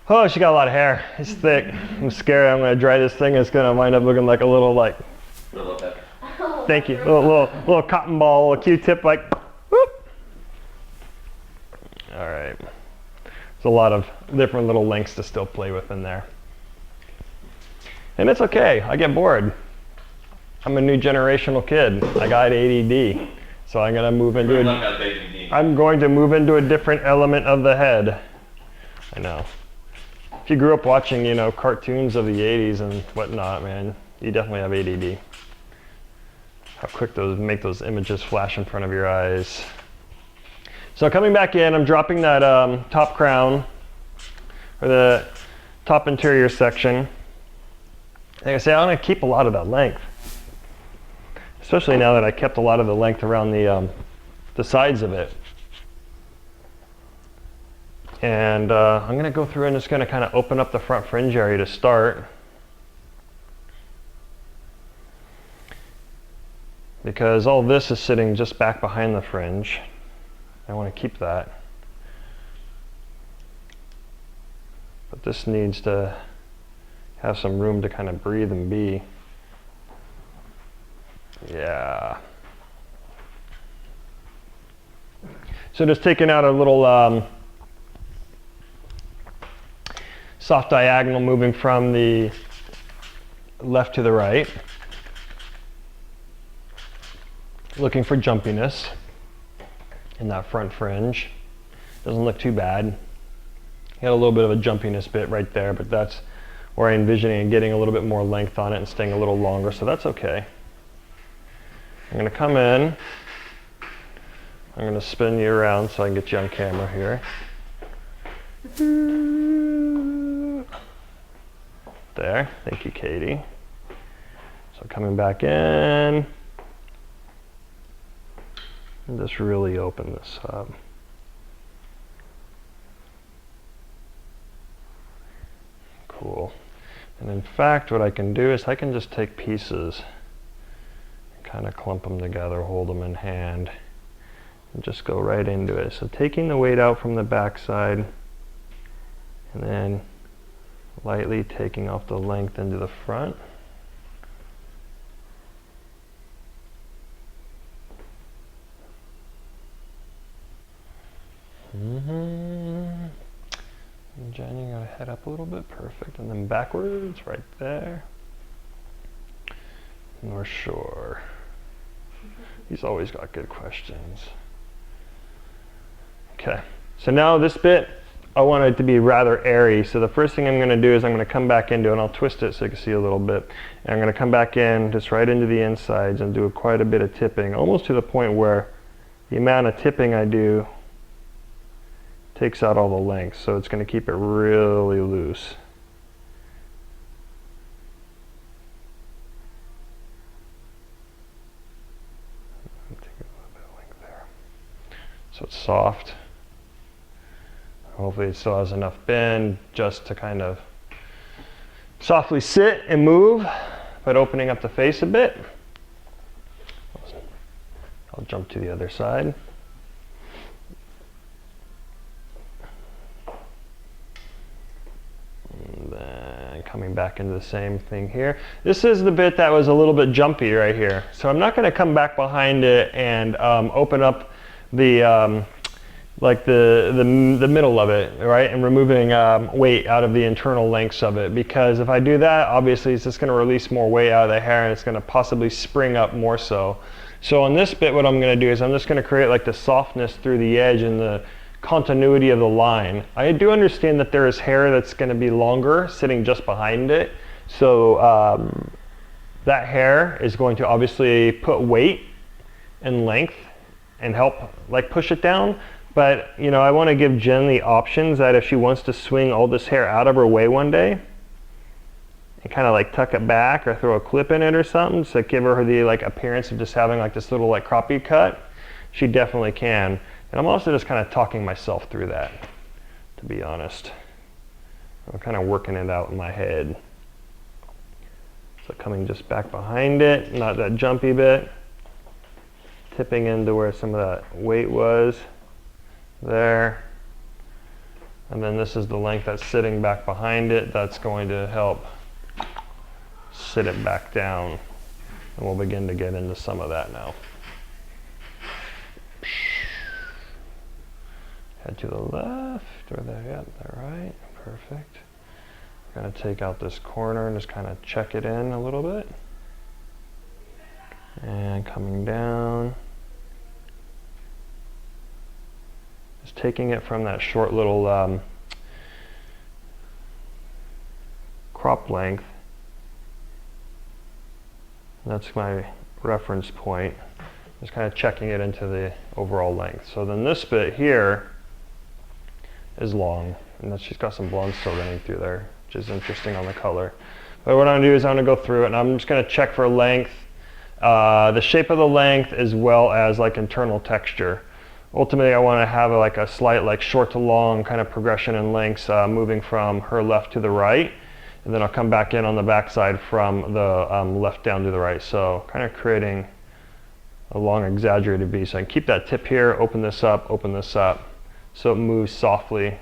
Oh, she got a lot of hair. It's thick. I'm scared I'm gonna dry this thing. It's gonna wind up looking like a little thank you, little cotton ball, a Q-tip, like, whoop. All right. There's a lot of different little lengths to still play with in there. And it's okay, I get bored. I'm a new generational kid. I got ADD. So I'm going to move into a different element of the head. I know. If you grew up watching, cartoons of the 80s and whatnot, man, you definitely have ADD. How quick make those images flash in front of your eyes. So coming back in, I'm dropping that top crown, or the top interior section. Like I say, I'm going to keep a lot of that length. Especially now that I kept a lot of the length around the sides of it. And I'm going to go through and just going to kind of open up the front fringe area to start. Because all this is sitting just back behind the fringe. I want to keep that. But this needs to have some room to kind of breathe and be. Yeah. So just taking out a little soft diagonal, moving from the left to the right. Looking for jumpiness in that front fringe. Doesn't look too bad. Got a little bit of a jumpiness bit right there, but that's where I'm envisioning and getting a little bit more length on it and staying a little longer, so that's okay. I'm going to come in. I'm going to spin you around so I can get you on camera here. There. Thank you, Katie. So coming back in. And just really open this up. Cool. And in fact, what I can do is I can just take pieces and kind of clump them together, hold them in hand, and just go right into it. So taking the weight out from the back side, and then lightly taking off the length into the front. And Jen, you gotta head up a little bit, perfect. And then backwards, right there. North Shore. He's always got good questions. Okay, so now this bit, I want it to be rather airy. So the first thing I'm gonna do is I'm gonna come back into it, and I'll twist it so you can see a little bit. And I'm gonna come back in, just right into the insides and do quite a bit of tipping, almost to the point where the amount of tipping I do takes out all the length, so it's going to keep it really loose. Take a little bit of length there. So it's soft. Hopefully it still has enough bend just to kind of softly sit and move, but opening up the face a bit. I'll jump to the other side. And then coming back into the same thing here. This is the bit that was a little bit jumpy right here. So I'm not going to come back behind it and open up the like the middle of it, right? And removing weight out of the internal lengths of it, because if I do that, obviously it's just going to release more weight out of the hair and it's going to possibly spring up more so. So on this bit, what I'm going to do is I'm just going to create like the softness through the edge and the continuity of the line. I do understand that there is hair that's going to be longer sitting just behind it, so that hair is going to obviously put weight and length and help like push it down. But you know, I want to give Jen the options that if she wants to swing all this hair out of her way one day and kind of like tuck it back or throw a clip in it or something to give her the like appearance of just having like this little like croppy cut, she definitely can. And I'm also just kind of talking myself through that, to be honest. I'm kind of working it out in my head. So coming just back behind it, not that jumpy bit. Tipping into where some of that weight was. There. And then this is the length that's sitting back behind it. That's going to help sit it back down. And we'll begin to get into some of that now. Head to the left, or the, yep, the right, perfect. I'm gonna take out this corner and just kind of check it in a little bit. And coming down. Just taking it from that short little crop length. That's my reference point. Just kind of checking it into the overall length. So then this bit here is long, and then she's got some blonde still running through there, which is interesting on the color. But what I'm gonna do is I'm gonna go through it and I'm just gonna check for length, the shape of the length, as well as like internal texture. ultimately I want to have like a slight like short to long kind of progression in lengths, moving from her left to the right, and then I'll come back in on the back side from the left down to the right. So kind of creating a long exaggerated V. So I can keep that tip here, open this up, so it moves softly.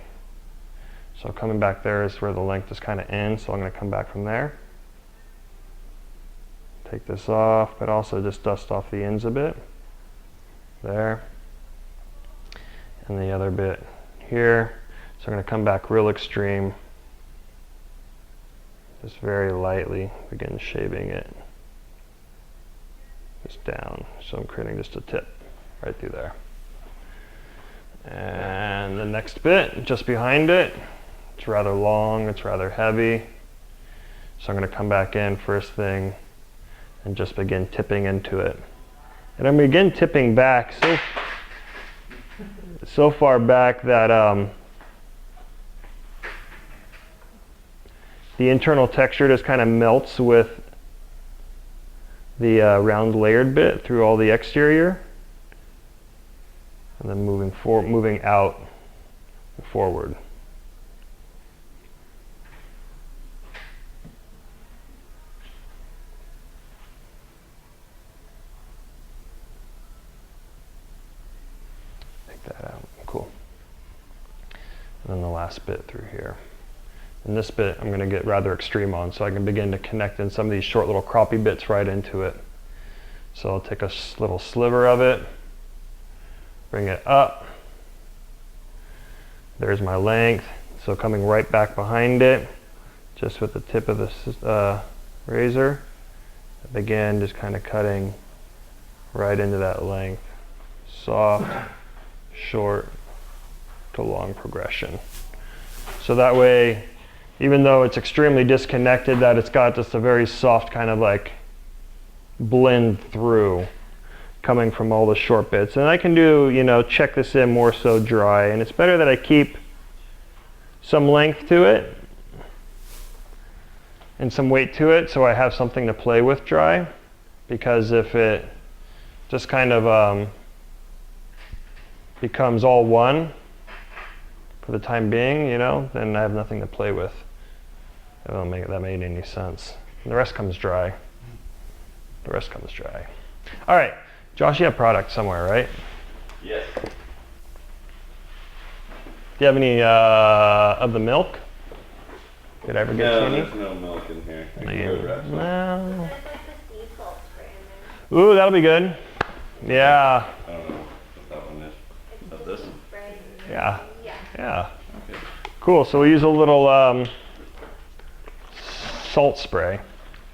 So coming back there is where the length is kind of ends, so I'm going to come back from there. Take this off, but also just dust off the ends a bit. There. And the other bit here. So I'm going to come back real extreme. Just very lightly begin shaving it. Just down. So I'm creating just a tip right through there. And the next bit, just behind it, it's rather long, it's rather heavy. So I'm going to come back in first thing and just begin tipping into it. And I'm begin tipping back so far back that the internal texture just kind of melts with the round layered bit through all the exterior, and then moving out and forward. Take that out. Cool. And then the last bit through here. And this bit I'm going to get rather extreme on, so I can begin to connect in some of these short little croppy bits right into it. So I'll take a little sliver of it, bring it up. There's my length. So coming right back behind it, just with the tip of the razor, I begin just kind of cutting right into that length. Soft, short to long progression. So that way, even though it's extremely disconnected, that it's got just a very soft kind of like blend through coming from all the short bits. And I can do, you know, check this in more so dry, and it's better that I keep some length to it and some weight to it so I have something to play with dry, because if it just kind of becomes all one for the time being, you know, then I have nothing to play with. I don't make that made any sense. And the rest comes dry. The rest comes dry. All right, Josh, you have product somewhere, right? Yes. Do you have any of the milk? Did I ever get No, any? there's no milk in here. I can Yeah. go grab some. No. There's like the sea salt spray in there. Ooh, that'll be good. Yeah, I don't know what that one is. It's Of the this sea one? spray. yeah, Yeah. yeah. Okay. Cool, so we use a little salt spray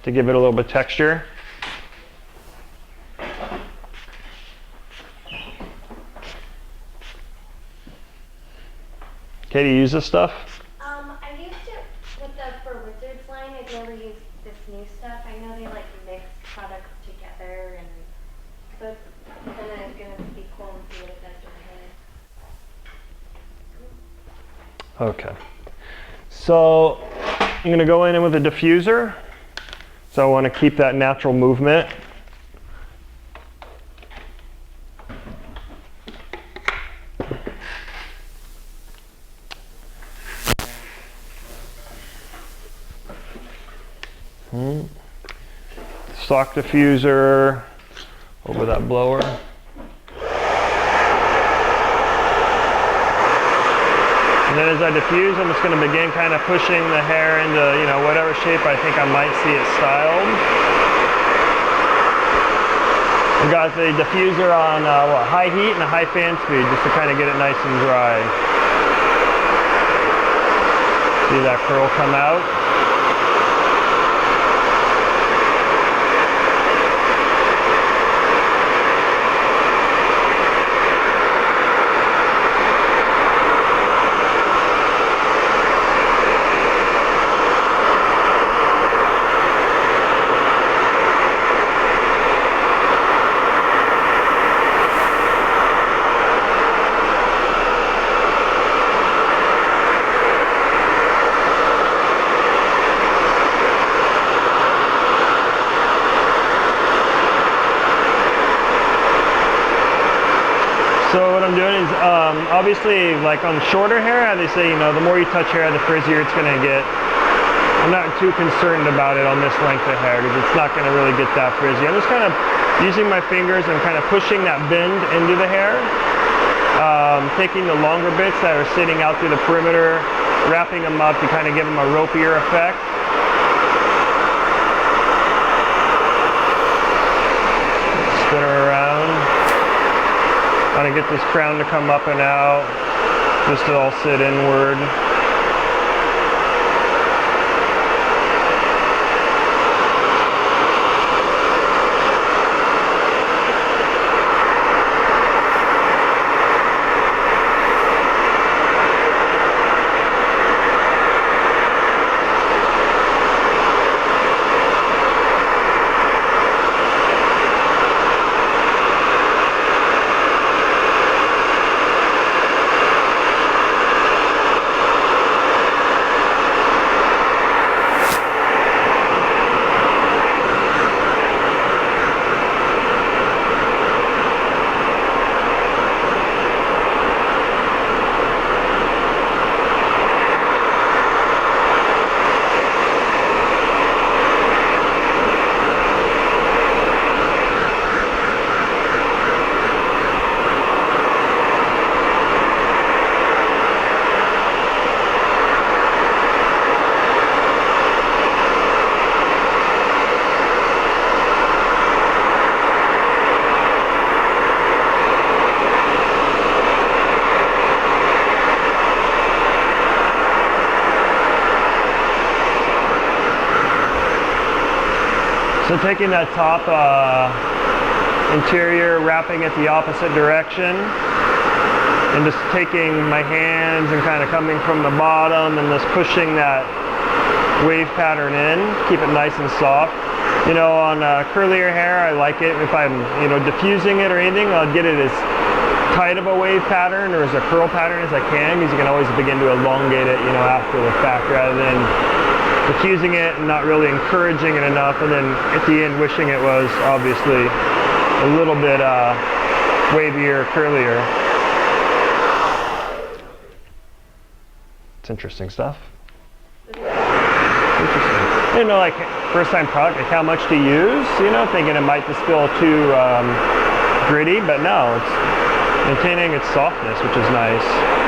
to give it a little bit of texture. Katie, you use this stuff? I used it for Wizards line. I've never used this new stuff. I know they like mix products together, and but then it's gonna be cool and see what it does to my hair. Okay. So I'm going to go in with a diffuser. So I want to keep that natural movement. Stock diffuser over that blower. And then as I diffuse, I'm just going to begin kind of pushing the hair into, you know, whatever shape I think I might see it styled. I've got the diffuser on high heat and a high fan speed just to kind of get it nice and dry. See that curl come out? obviously, like on shorter hair, how they say, you know, the more you touch hair, the frizzier it's going to get. I'm not too concerned about it on this length of hair because it's not going to really get that frizzy. I'm just kind of using my fingers and kind of pushing that bend into the hair. Taking the longer bits that are sitting out through the perimeter, wrapping them up to kind of give them a ropier effect. Spin her around. Kind of get this crown to come up and out, just to all sit inward. So taking that top interior, wrapping it the opposite direction, and just taking my hands and kind of coming from the bottom and just pushing that wave pattern in, keep it nice and soft. You know, on curlier hair, I like it if I'm, you know, diffusing it or anything, I'll get it as tight of a wave pattern or as a curl pattern as I can, because you can always begin to elongate it, you know, after the fact, rather than diffusing it and not really encouraging it enough, and then at the end wishing it was obviously a little bit wavier, curlier. It's interesting stuff. Interesting. I didn't know, like, first time product, like how much to use, you know, thinking it might just feel too gritty, but no, it's maintaining its softness, which is nice.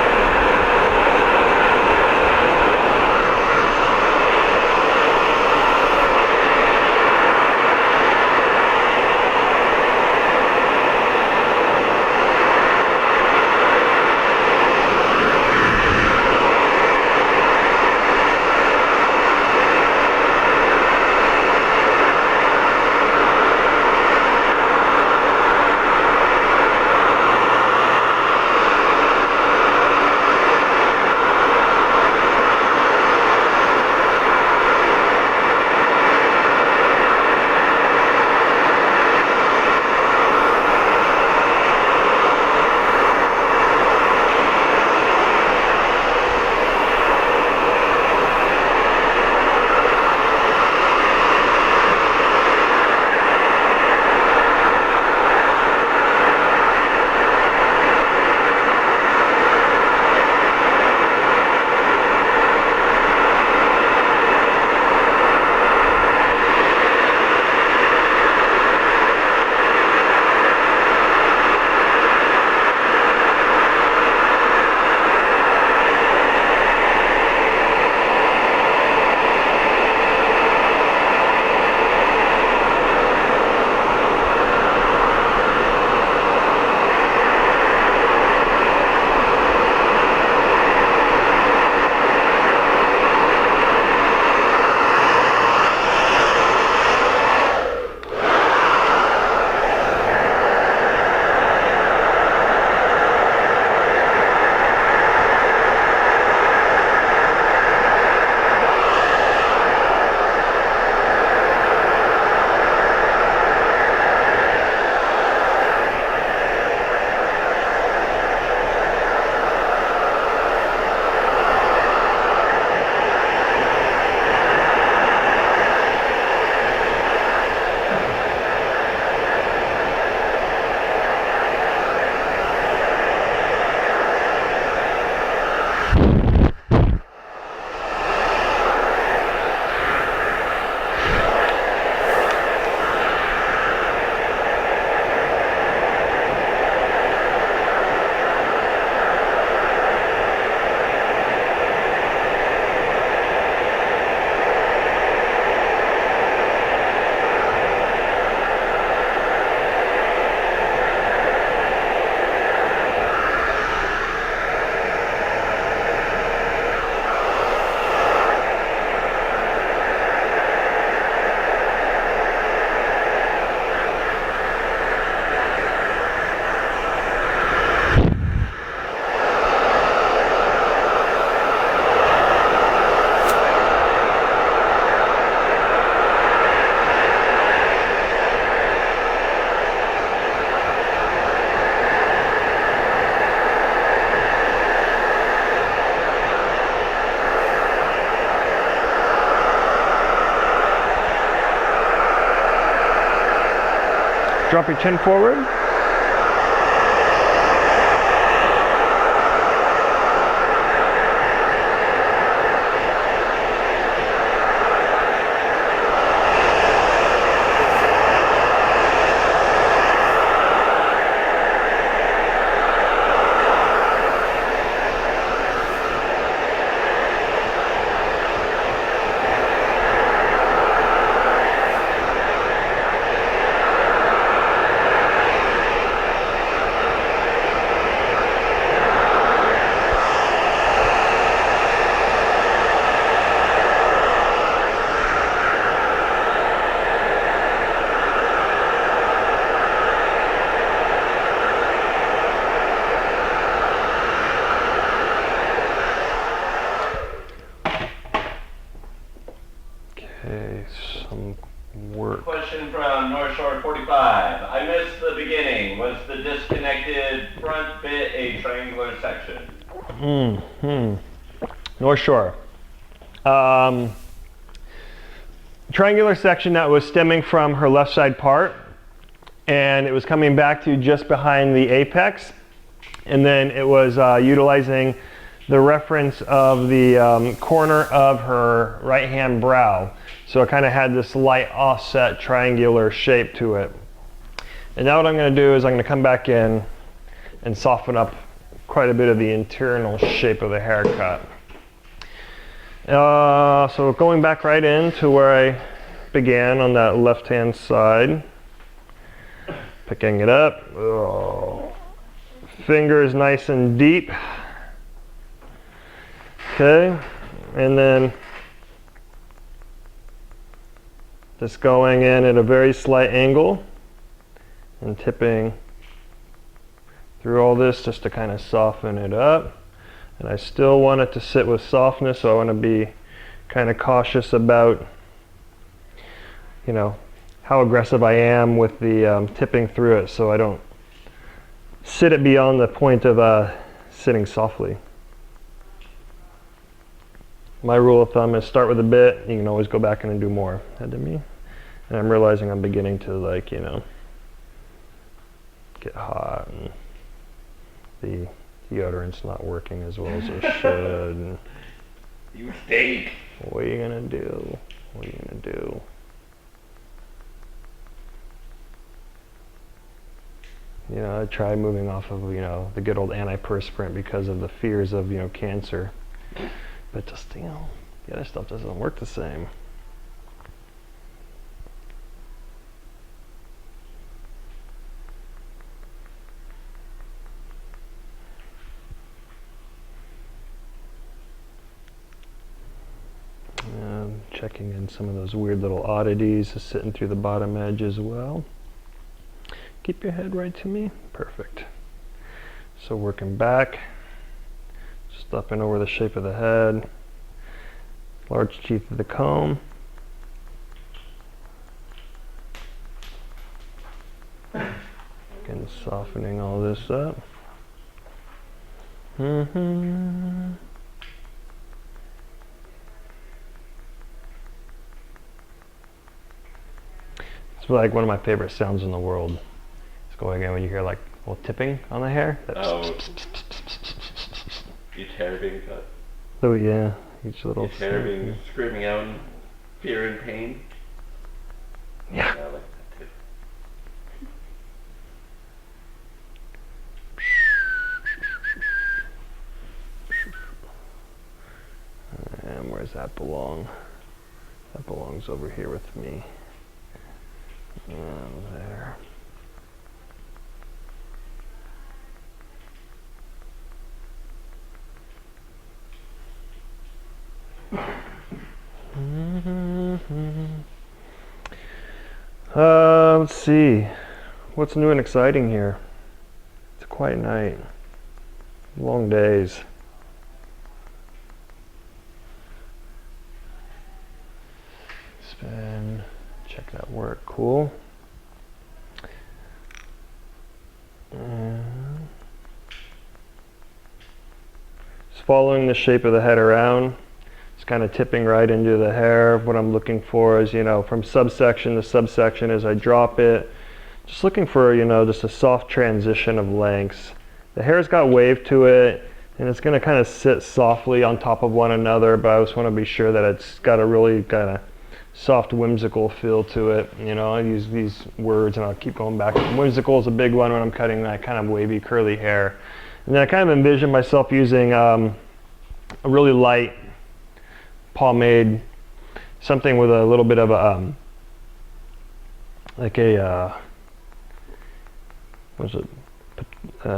drop your chin forward. Okay, some work. Question from North Shore 45. I missed the beginning. Was the disconnected front bit a triangular section? North Shore. Triangular section that was stemming from her left side part, and it was coming back to just behind the apex, and then it was utilizing the reference of the corner of her right hand brow. So it kind of had this light offset triangular shape to it. And now what I'm going to do is I'm going to come back in and soften up quite a bit of the internal shape of the haircut. So going back right into where I began on that left hand side, picking it up, fingers nice and deep. Okay, and then just going in at a very slight angle and tipping through all this just to kind of soften it up. And I still want it to sit with softness, so I want to be kind of cautious about, you know, how aggressive I am with the tipping through it, so I don't sit it beyond the point of sitting softly. My rule of thumb is start with a bit, you can always go back in and do more. Head to me. And I'm realizing I'm beginning to, like, you know, get hot and the deodorant's not working as well as it should. And You stink. what are you gonna do? What are you gonna do? You know, I tried moving off of, you know, the good old antiperspirant because of the fears of, you know, cancer. But just, you know, the other stuff doesn't work the same. Checking in some of those weird little oddities sitting through the bottom edge as well. Keep your head right to me. Perfect. So working back, just up and over the shape of the head, large teeth of the comb. Again, softening all this up. It's like one of my favorite sounds in the world. It's going in when you hear like a little tipping on the hair. Each hair being cut. Oh yeah, each little. Each hair being screaming out in fear and pain. Yeah. I like that too. And where does that belong? That belongs over here with me. And there. Let's see. What's new and exciting here? It's a quiet night. Long days. Spin. Check that work. Cool. Just following the shape of the head around. It's kind of tipping right into the hair. What I'm looking for is, you know, from subsection to subsection as I drop it, Just looking for, you know, just a soft transition of lengths. The hair's got wave to it, and it's going to kind of sit softly on top of one another, but I just want to be sure that it's got a really kind of soft, whimsical feel to it. You know, I use these words and I'll keep going back. Whimsical is a big one when I'm cutting that kind of wavy, curly hair. And then I kind of envision myself using a really light pomade, something with a little bit of a, like a, what is it?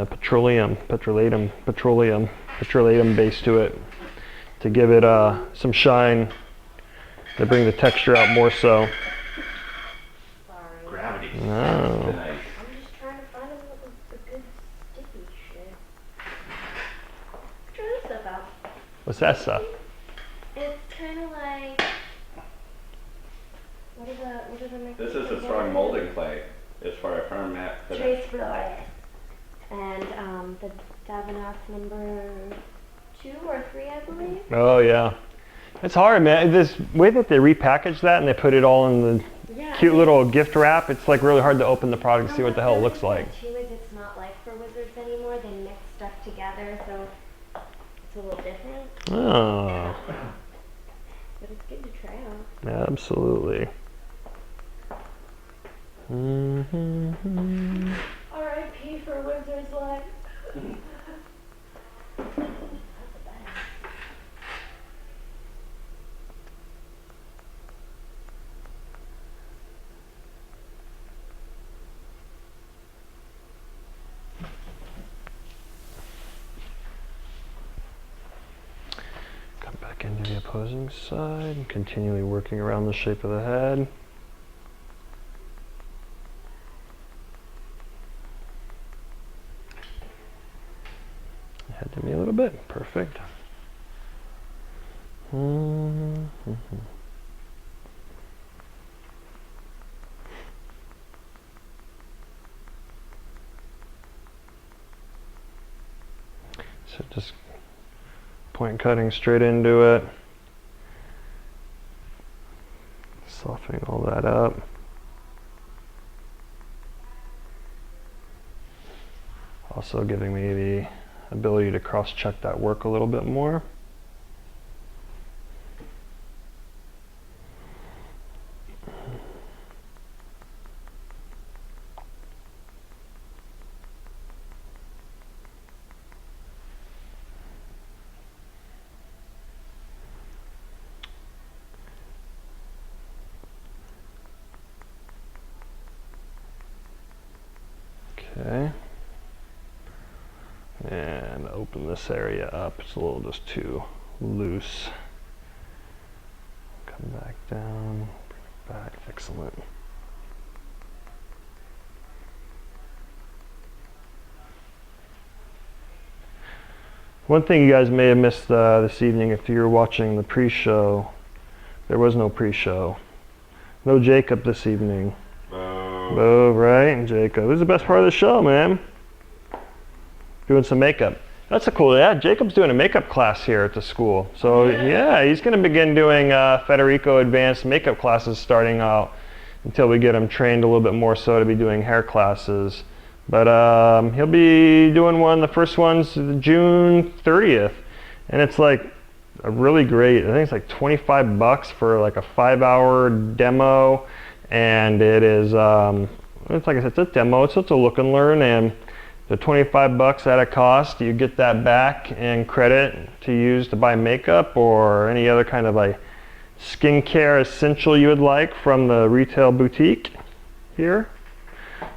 Petroleum base to it, to give it some shine, to bring the texture out more so. Sorry. Gravity. No. Tonight. I'm just trying to find a good sticky shit. Try this stuff out. What's that stuff? It's kind of like, what are the mixed This is a together? strong molding clay. It's for a firm mat. Trace floor. And the Davenport number 2 or 3, I believe. Oh yeah, it's hard, man. This way that they repackage that and they put it all in the Yeah. cute little gift wrap, it's like really hard to open the product and see what the hell it looks like. Too is it's not like for wizards anymore. They mix stuff together, so it's a little different. Oh, But it's good to try out. absolutely. Mm-hmm. R.I.P. for Wizard's Life. Come back into the opposing side and continually working around the shape of the head. Head to me a little bit. Perfect. So just point cutting straight into it. Softening all that up. Also giving me the ability to cross-check that work a little bit more. Okay. And open this area up. It's a little just too loose. Come back down, bring it back. Excellent. One thing you guys may have missed this evening, if you were watching the pre-show, there was no pre-show. No Jacob this evening. Oh, right, Jacob. It was the best part of the show, man. Doing some makeup. That's a cool, yeah, Jacob's doing a makeup class here at the school. So yeah, he's gonna begin doing Federico Advanced makeup classes starting out until we get him trained a little bit more so to be doing hair classes. But he'll be doing the first one's June 30th. And it's like a really great, I think it's like $25 for like a 5-hour demo. And it is, it's like I said, it's a demo, it's just a look and learn, and the $25 at a cost, you get that back and credit to use to buy makeup or any other kind of like skincare essential you would like from the retail boutique here.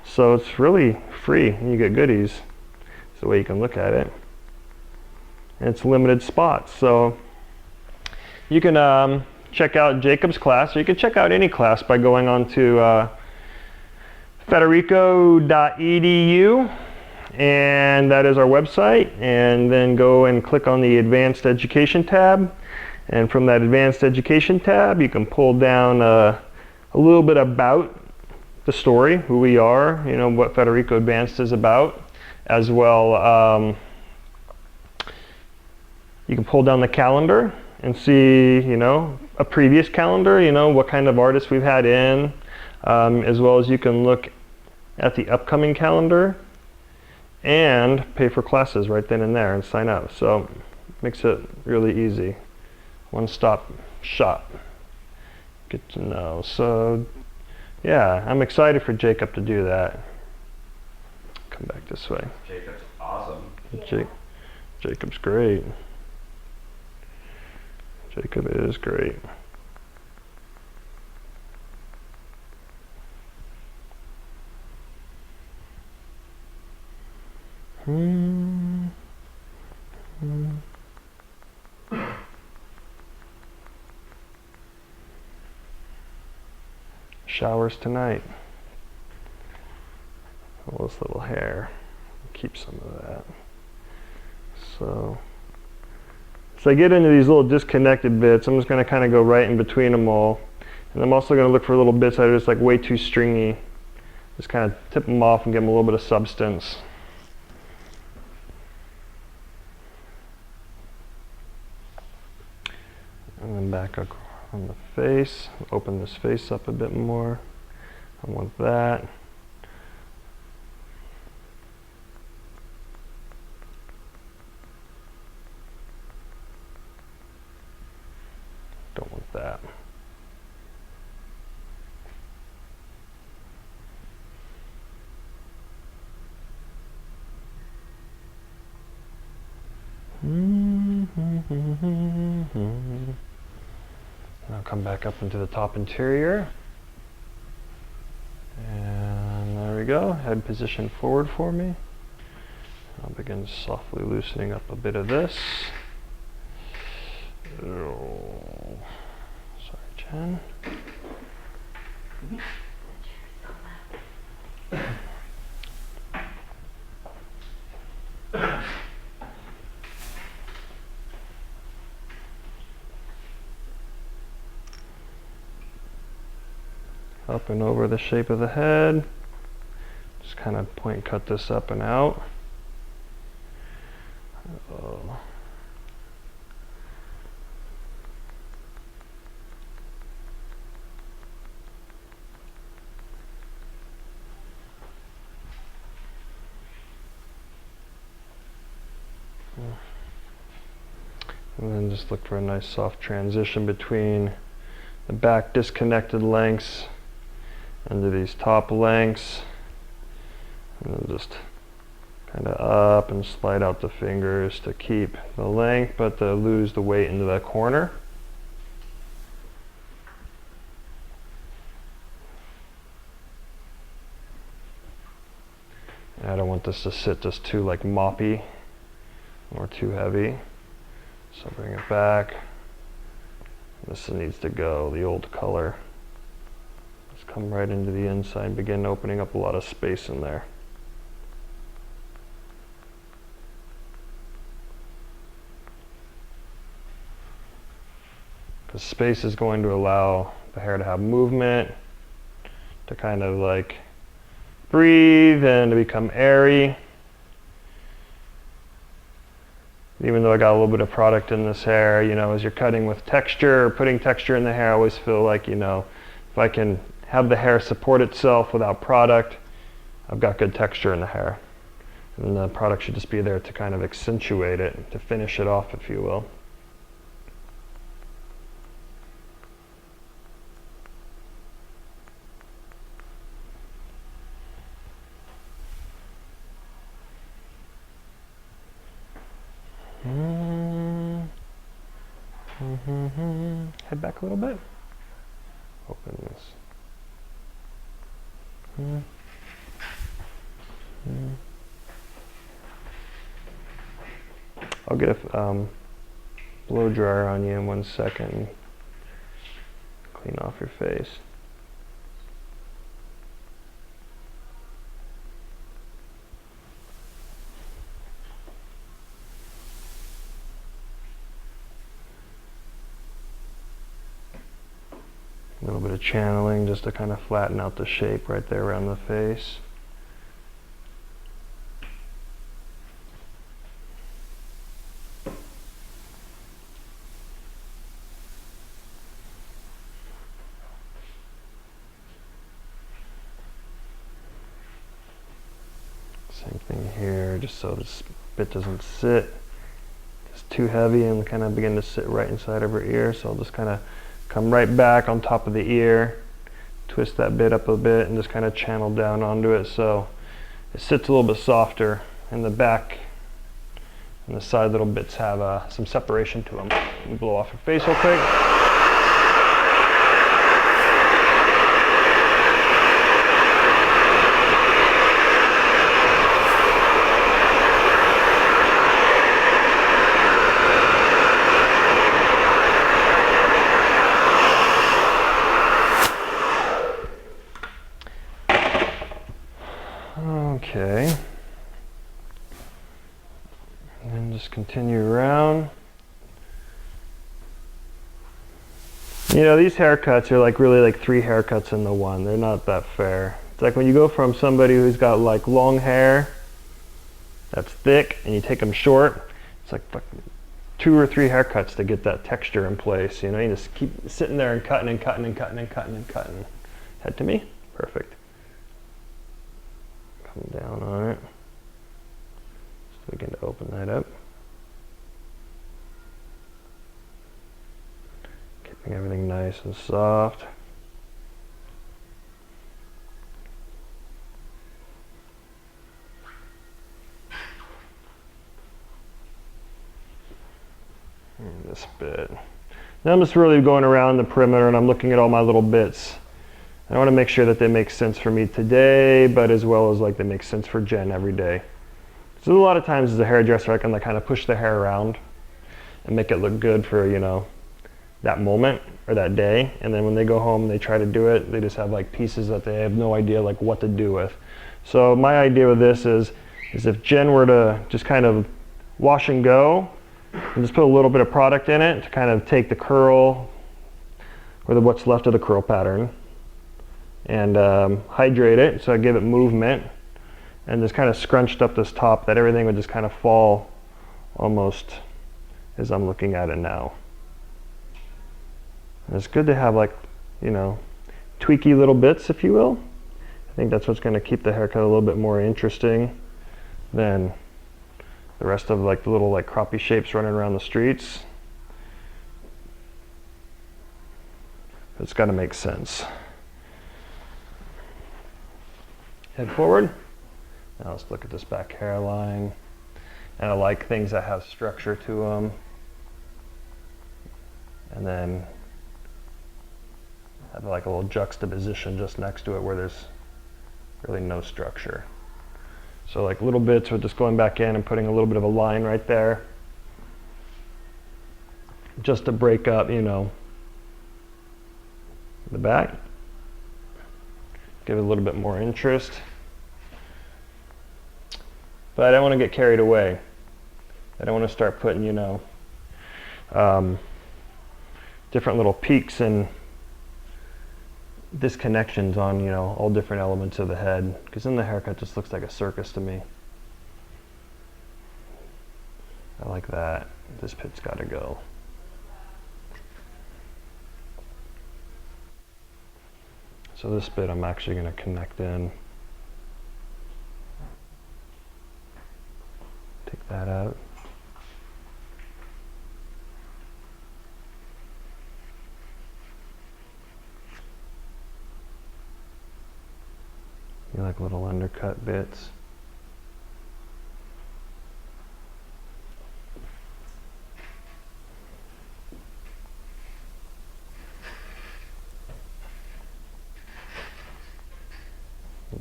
So it's really free and you get goodies. That's the way you can look at it. And it's limited spots. So you can check out Jacob's class, or you can check out any class by going on to federico.edu, and that is our website, and then go and click on the Advanced Education tab, and from that Advanced Education tab you can pull down a little bit about the story, who we are, you know, what Federico Advanced is about, as well. You can pull down the calendar and see, you know, a previous calendar, you know, what kind of artists we've had in, as well as you can look at the upcoming calendar and pay for classes right then and there and sign up. So makes it really easy. One-stop shop. Get to know. So yeah, I'm excited for Jacob to do that. Come back this way. Jacob's awesome. Yeah. Jacob's great. Jacob is great. Showers tonight. All this little hair. Keep some of that. So I get into these little disconnected bits. I'm just going to kind of go right in between them all. And I'm also going to look for little bits that are just like way too stringy. Just kind of tip them off and give them a little bit of substance. And then back up on the face. Open this face up a bit more. I want that. Don't want that. I'll come back up into the top interior. And there we go. Head position forward for me. I'll begin softly loosening up a bit of this. Oh. Sorry, Jen. Up and over the shape of the head. Just kind of point cut this up and out. Oh. And then just look for a nice soft transition between the back disconnected lengths into these top lengths. And then just kind of up and slide out the fingers to keep the length but to lose the weight into that corner. And I don't want this to sit just too like moppy or too heavy. So bring it back. This needs to go, the old color. Let's come right into the inside, begin opening up a lot of space in there. Because space is going to allow the hair to have movement, to kind of like breathe and to become airy. Even though I got a little bit of product in this hair, you know, as you're cutting with texture or putting texture in the hair, I always feel like, you know, if I can have the hair support itself without product, I've got good texture in the hair. And the product should just be there to kind of accentuate it, to finish it off, if you will. Head back a little bit. Open this. I'll get a blow dryer on you in 1 second. Clean off your face. A little bit of channeling just to kind of flatten out the shape right there around the face. Same thing here, just so this bit doesn't sit. It's too heavy and kind of begin to sit right inside of her ear. So I'll just kind of come right back on top of the ear, twist that bit up a bit, and just kind of channel down onto it so it sits a little bit softer. And the back and the side little bits have some separation to them. Let me blow off your face real quick. Okay. And then just continue around. You know, these haircuts are like really like 3 haircuts into one. They're not that fair. It's like when you go from somebody who's got like long hair that's thick and you take them short, it's like 2 or 3 haircuts to get that texture in place. You know, you just keep sitting there and cutting and cutting and cutting and cutting and cutting. Head to me. Perfect. Come down on it. Just begin to open that up. Keeping everything nice and soft. And this bit. Now I'm just really going around the perimeter and I'm looking at all my little bits. I want to make sure that they make sense for me today, but as well as like they make sense for Jen every day. So a lot of times as a hairdresser, I can like kind of push the hair around and make it look good for, you know, that moment or that day. And then when they go home and they try to do it, they just have like pieces that they have no idea like what to do with. So my idea with this is if Jen were to just kind of wash and go and just put a little bit of product in it to kind of take the curl or what's left of the curl pattern and hydrate it, so I give it movement, and just kind of scrunched up this top that everything would just kind of fall almost as I'm looking at it now. And it's good to have like, you know, tweaky little bits, if you will. I think that's what's going to keep the haircut a little bit more interesting than the rest of like the little like crappie shapes running around the streets. It's got to make sense. Head forward. Now let's look at this back hairline. And I like things that have structure to them. And then have like a little juxtaposition just next to it where there's really no structure. So like little bits with just going back in and putting a little bit of a line right there. Just to break up, you know, the back. Give it a little bit more interest. But I don't want to get carried away. I don't want to start putting, you know, different little peaks and disconnections on, you know, all different elements of the head, because then the haircut just looks like a circus to me. I like that. This pit's got to go. So this bit I'm actually going to connect in. Take that out. You like little undercut bits.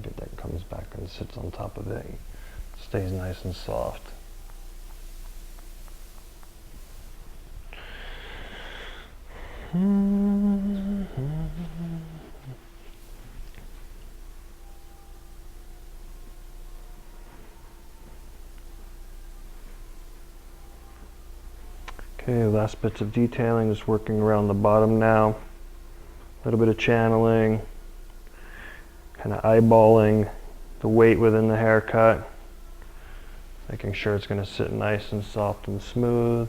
Get that comes back and sits on top of it. Stays nice and soft. Okay, last bits of detailing, just working around the bottom now. A little bit of channeling, kind of eyeballing the weight within the haircut, making sure it's going to sit nice and soft and smooth.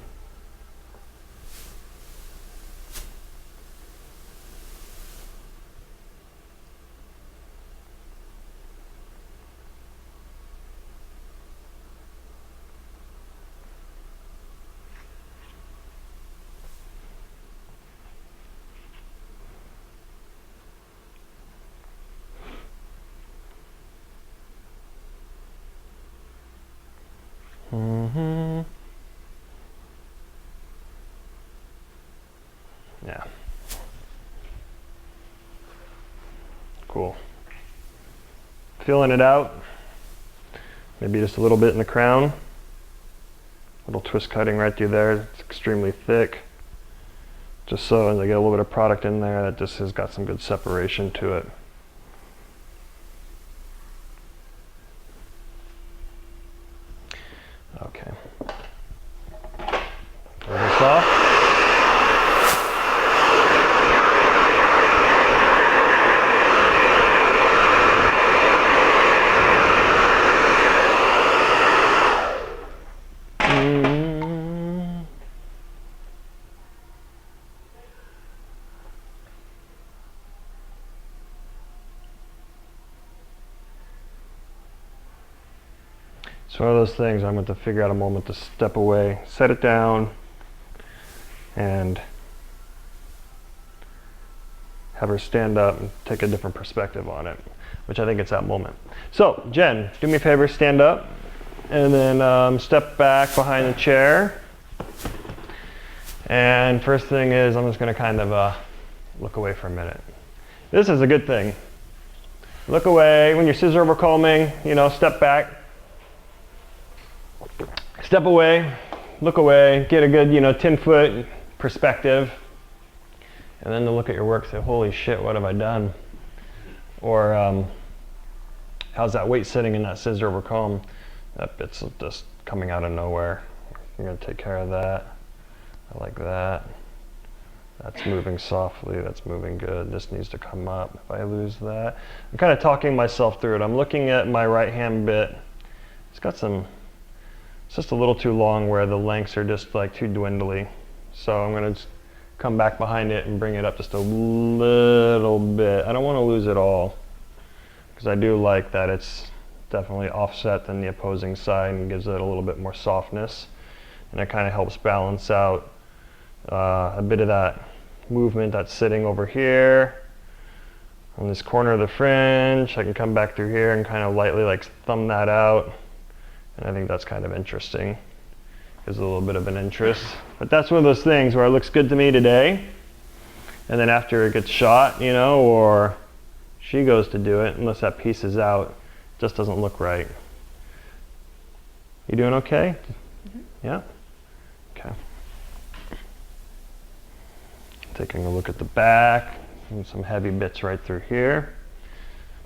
Mm-hmm. Yeah. Cool. Filling it out. Maybe just a little bit in the crown. Little twist cutting right through there. It's extremely thick. Just so as I get a little bit of product in there, that just has got some good separation to it. Okay. A little soft. It's one of those things I'm going to figure out a moment to step away, set it down, and have her stand up and take a different perspective on it, which I think it's that moment. So, Jen, do me a favor, stand up, and then step back behind the chair. And first thing is, I'm just going to kind of look away for a minute. This is a good thing. Look away. When you're scissor over combing, you know, step back. Step away, look away, get a good, 10-foot perspective, and then to look at your work, say, holy shit, what have I done? Or how's that weight sitting in that scissor over comb? That bit's just coming out of nowhere. I'm gonna take care of that. I like that. That's moving softly, that's moving good. This needs to come up. If I lose that, I'm kind of talking myself through it. I'm looking at my right hand bit. It's got some, it's just a little too long where the lengths are just like too dwindly. So I'm gonna just come back behind it and bring it up just a little bit. I don't want to lose it all, because I do like that it's definitely offset than the opposing side and gives it a little bit more softness. And it kind of helps balance out a bit of that movement that's sitting over here on this corner of the fringe. I can come back through here and kind of lightly like thumb that out. And I think that's kind of interesting. Gives a little bit of an interest. But that's one of those things where it looks good to me today, and then after it gets shot, or she goes to do it, unless that piece is out, it just doesn't look right. You doing okay? Mm-hmm. Yeah? Okay. Taking a look at the back, and some heavy bits right through here.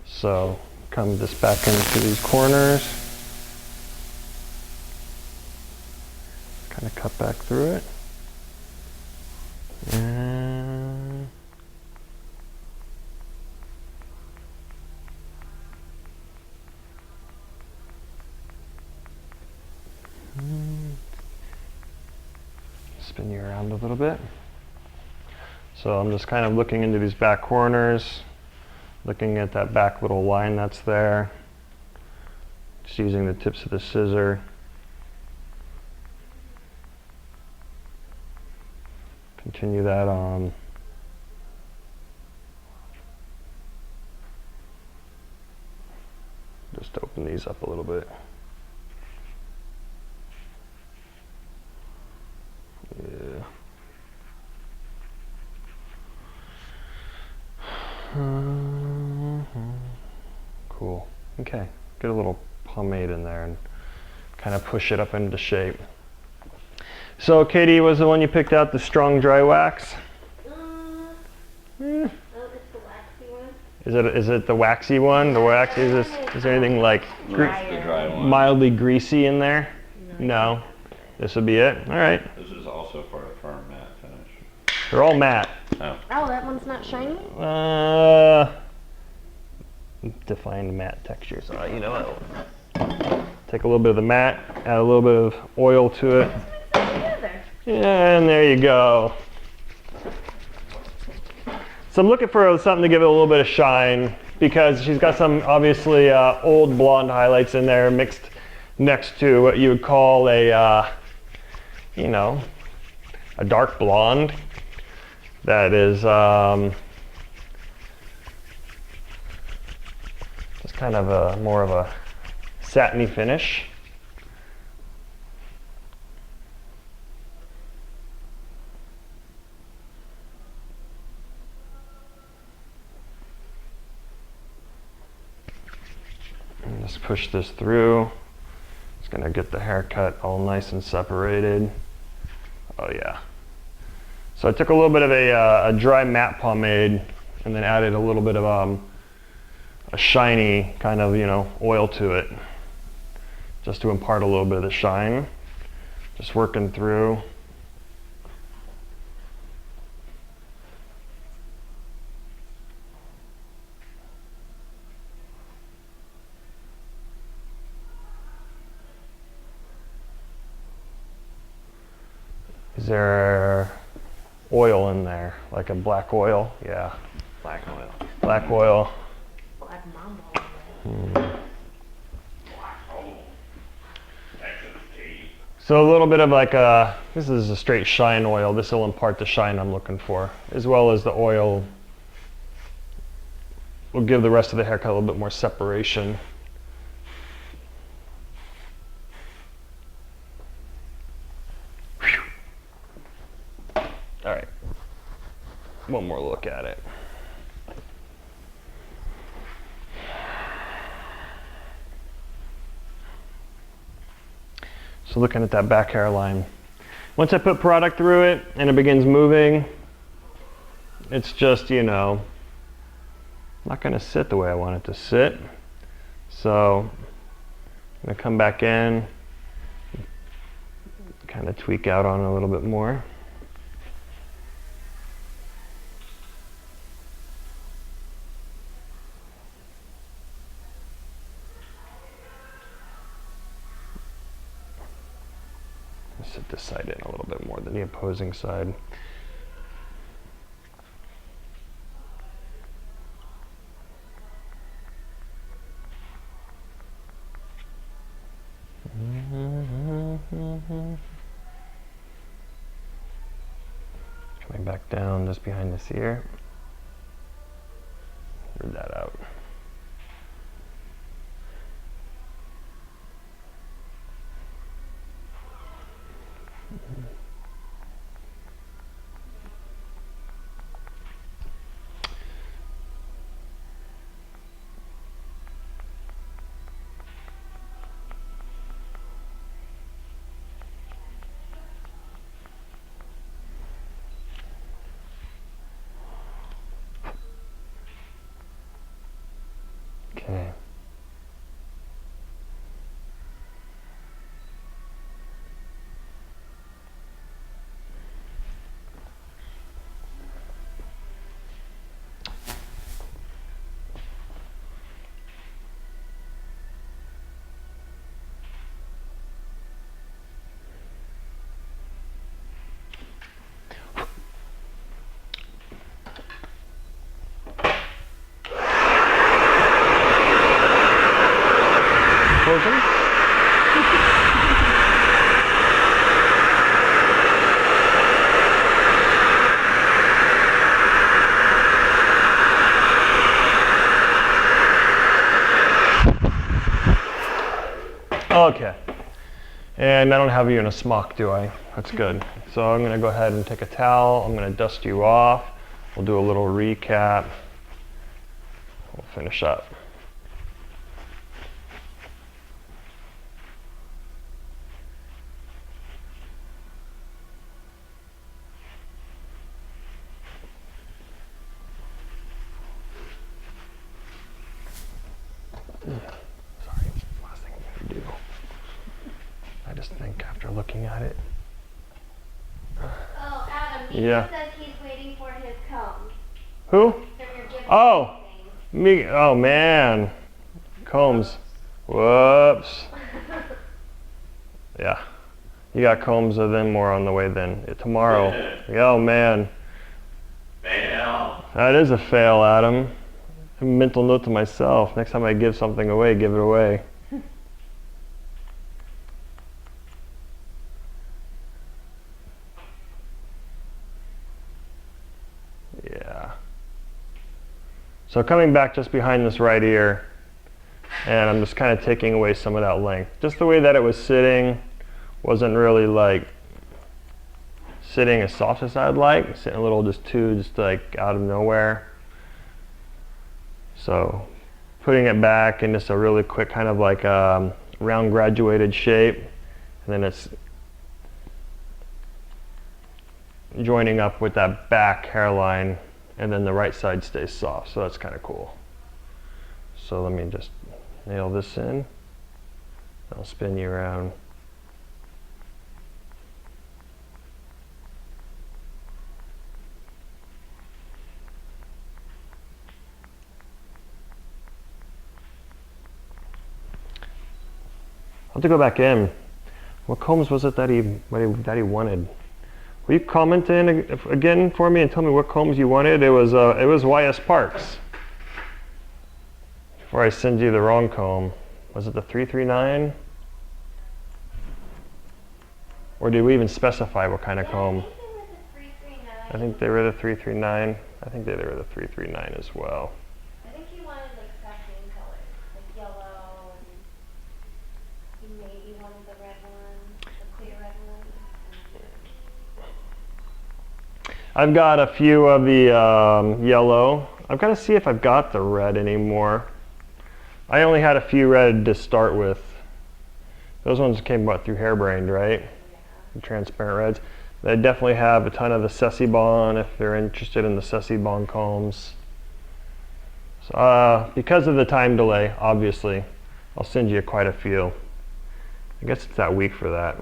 So come this back into these corners. Kind of cut back through it. And spin you around a little bit. So I'm just kind of looking into these back corners, looking at that back little line that's there, just using the tips of the scissor. Continue that on. Just open these up a little bit. Yeah. Cool. Okay. Get a little pomade in there and kind of push it up into shape. So Katie was the one you picked out, the strong dry wax? Oh, it's the waxy one. Is it the waxy one? The wax, is there anything like The dry one. mildly greasy in there? No. This would be it? All right. This is also for a firm matte finish. They're all matte. Oh. Oh, that one's not shiny? Defined matte texture. So what? Take a little bit of the matte, add a little bit of oil to it. And there you go. So I'm looking for something to give it a little bit of shine, because she's got some obviously old blonde highlights in there mixed next to what you would call a, a dark blonde that is just kind of more of a satiny finish. Just push this through. It's gonna get the haircut all nice and separated. Oh yeah. So I took a little bit of a dry matte pomade and then added a little bit of a shiny kind of, oil to it, just to impart a little bit of the shine. Just working through. Is there oil in there, like a black oil? Yeah, Black oil. black oil. Black mamba. So a little bit of like this is a straight shine oil. This will impart the shine I'm looking for, as well as the oil will give the rest of the haircut a little bit more separation. All right, one more look at it. So looking at that back hairline. Once I put product through it and it begins moving, it's just, not gonna sit the way I want it to sit. So I'm gonna come back in, kind of tweak out on it a little bit more. Sit this side in a little bit more than the opposing side. Coming back down just behind this ear. Smooth that out. Okay. Closing. Okay. And I don't have you in a smock, do I? That's good. So I'm going to go ahead and take a towel. I'm going to dust you off. We'll do a little recap. We'll finish up. Sorry, last thing I'm going to do. I just think after looking at it. Oh, Adam, he Yeah. says he's waiting for his comb. Who? From your gift Oh, thing. me. Oh man, combs. Whoops. Yeah, you got combs of them more on the way then tomorrow. Yeah, oh man, Fail. that is a fail, Adam. A mental note to myself: next time I give something away, give it away. Yeah. So coming back just behind this right ear, and I'm just kind of taking away some of that length. Just the way that it was sitting wasn't really like sitting as soft as I'd like, sitting a little just like out of nowhere. So putting it back in just a really quick kind of like round graduated shape, and then it's joining up with that back hairline, and then the right side stays soft, so that's kind of cool. So let me just nail this in. I'll spin you around. I'll have to go back in. What combs was it that he wanted? Will you comment in again for me and tell me what combs you wanted? It was YS Parks. Before I send you the wrong comb, was it the 339? Or did we even specify what kind of comb? I think they were the 339. I think they were the 339. I think they were the 339 as well. I think he wanted like satin colors, like yellow, and he maybe wanted the red one, the clear red one. I've got a few of the yellow. I've got to see if I've got the red anymore. I only had a few red to start with. Those ones came about through Hairbrained, right? Yeah. The transparent reds. They definitely have a ton of the Sessibon if they're interested in the Sessibon combs. So, because of the time delay, obviously, I'll send you quite a few. I guess it's that week for that.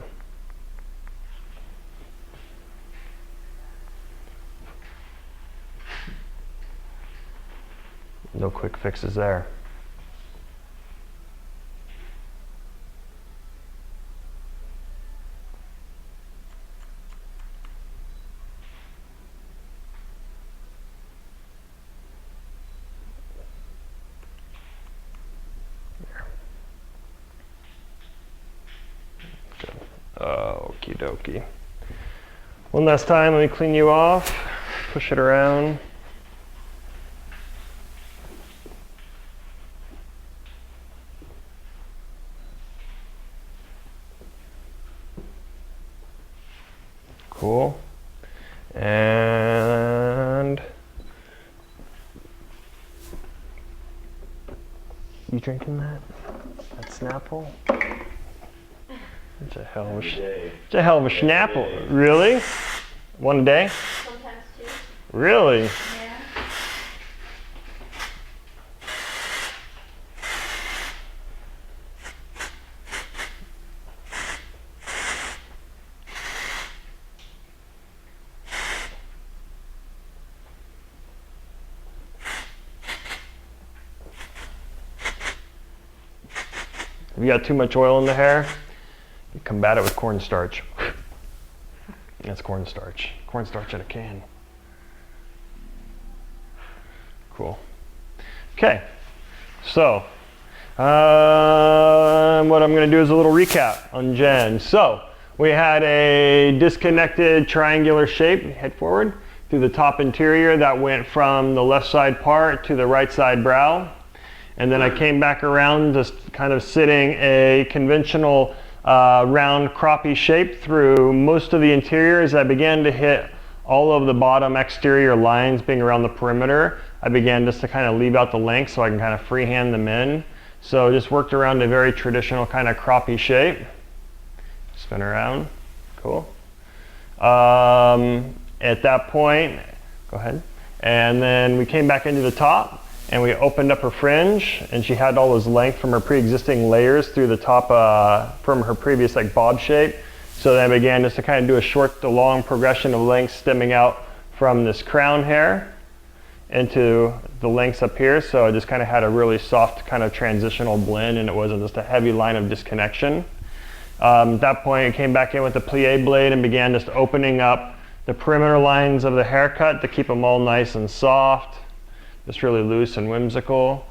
No quick fixes there. Okie dokie. One last time, let me clean you off, push it around. Cool. And you drinking that? That Snapple? It's a hell of a Snapple. Really? One a day? Sometimes two. Really? Yeah. If you got too much oil in the hair, you combat it with cornstarch. That's cornstarch. Cornstarch in a can. Cool. Okay. So, what I'm going to do is a little recap on Jen. So, we had a disconnected triangular shape, head forward, through the top interior that went from the left side part to the right side brow. And then I came back around just kind of sitting a conventional round croppy shape through most of the interior. As I began to hit all of the bottom exterior lines being around the perimeter, I began just to kind of leave out the length so I can kind of freehand them in. So just worked around a very traditional kind of croppy shape. Spin around, cool. At that point, go ahead. And then we came back into the top and we opened up her fringe, and she had all this length from her pre-existing layers through the top from her previous like bob shape. So then I began just to kind of do a short to long progression of length stemming out from this crown hair into the lengths up here. So I just kind of had a really soft kind of transitional blend, and it wasn't just a heavy line of disconnection. At that point, I came back in with the plie blade and began just opening up the perimeter lines of the haircut to keep them all nice and soft. Just really loose and whimsical.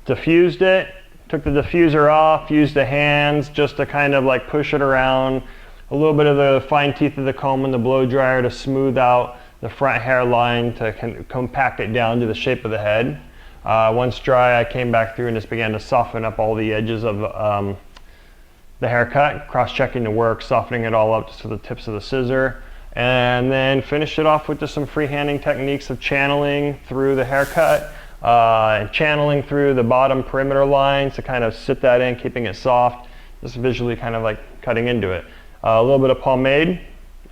Diffused it, took the diffuser off, used the hands just to kind of like push it around. A little bit of the fine teeth of the comb and the blow dryer to smooth out the front hairline to compact it down to the shape of the head. Once dry, I came back through and just began to soften up all the edges of the haircut, cross-checking the work, softening it all up just with the tips of the scissor. And then finish it off with just some freehanding techniques of channeling through the haircut. and channeling through the bottom perimeter lines to kind of sit that in, keeping it soft, just visually kind of like cutting into it. A little bit of pomade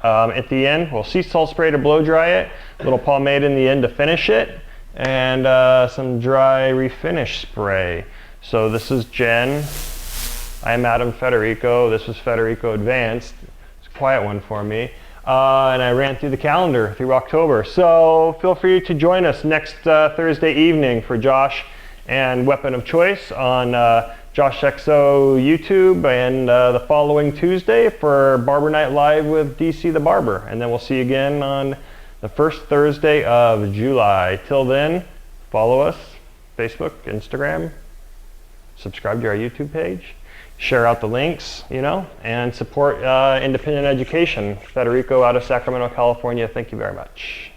at the end. We'll sea salt spray to blow dry it, a little pomade in the end to finish it, and some dry refinish spray. So this is Jen. I'm Adam Federico. This was Federico Advanced. It's a quiet one for me. And I ran through the calendar through October. So feel free to join us next Thursday evening for Josh and Weapon of Choice on Josh XO YouTube, and the following Tuesday for Barber Night Live with DC the Barber. And then we'll see you again on the first Thursday of July. Till then, follow us, Facebook, Instagram, subscribe to our YouTube page, share out the links, and support independent education. Federico out of Sacramento, California, thank you very much.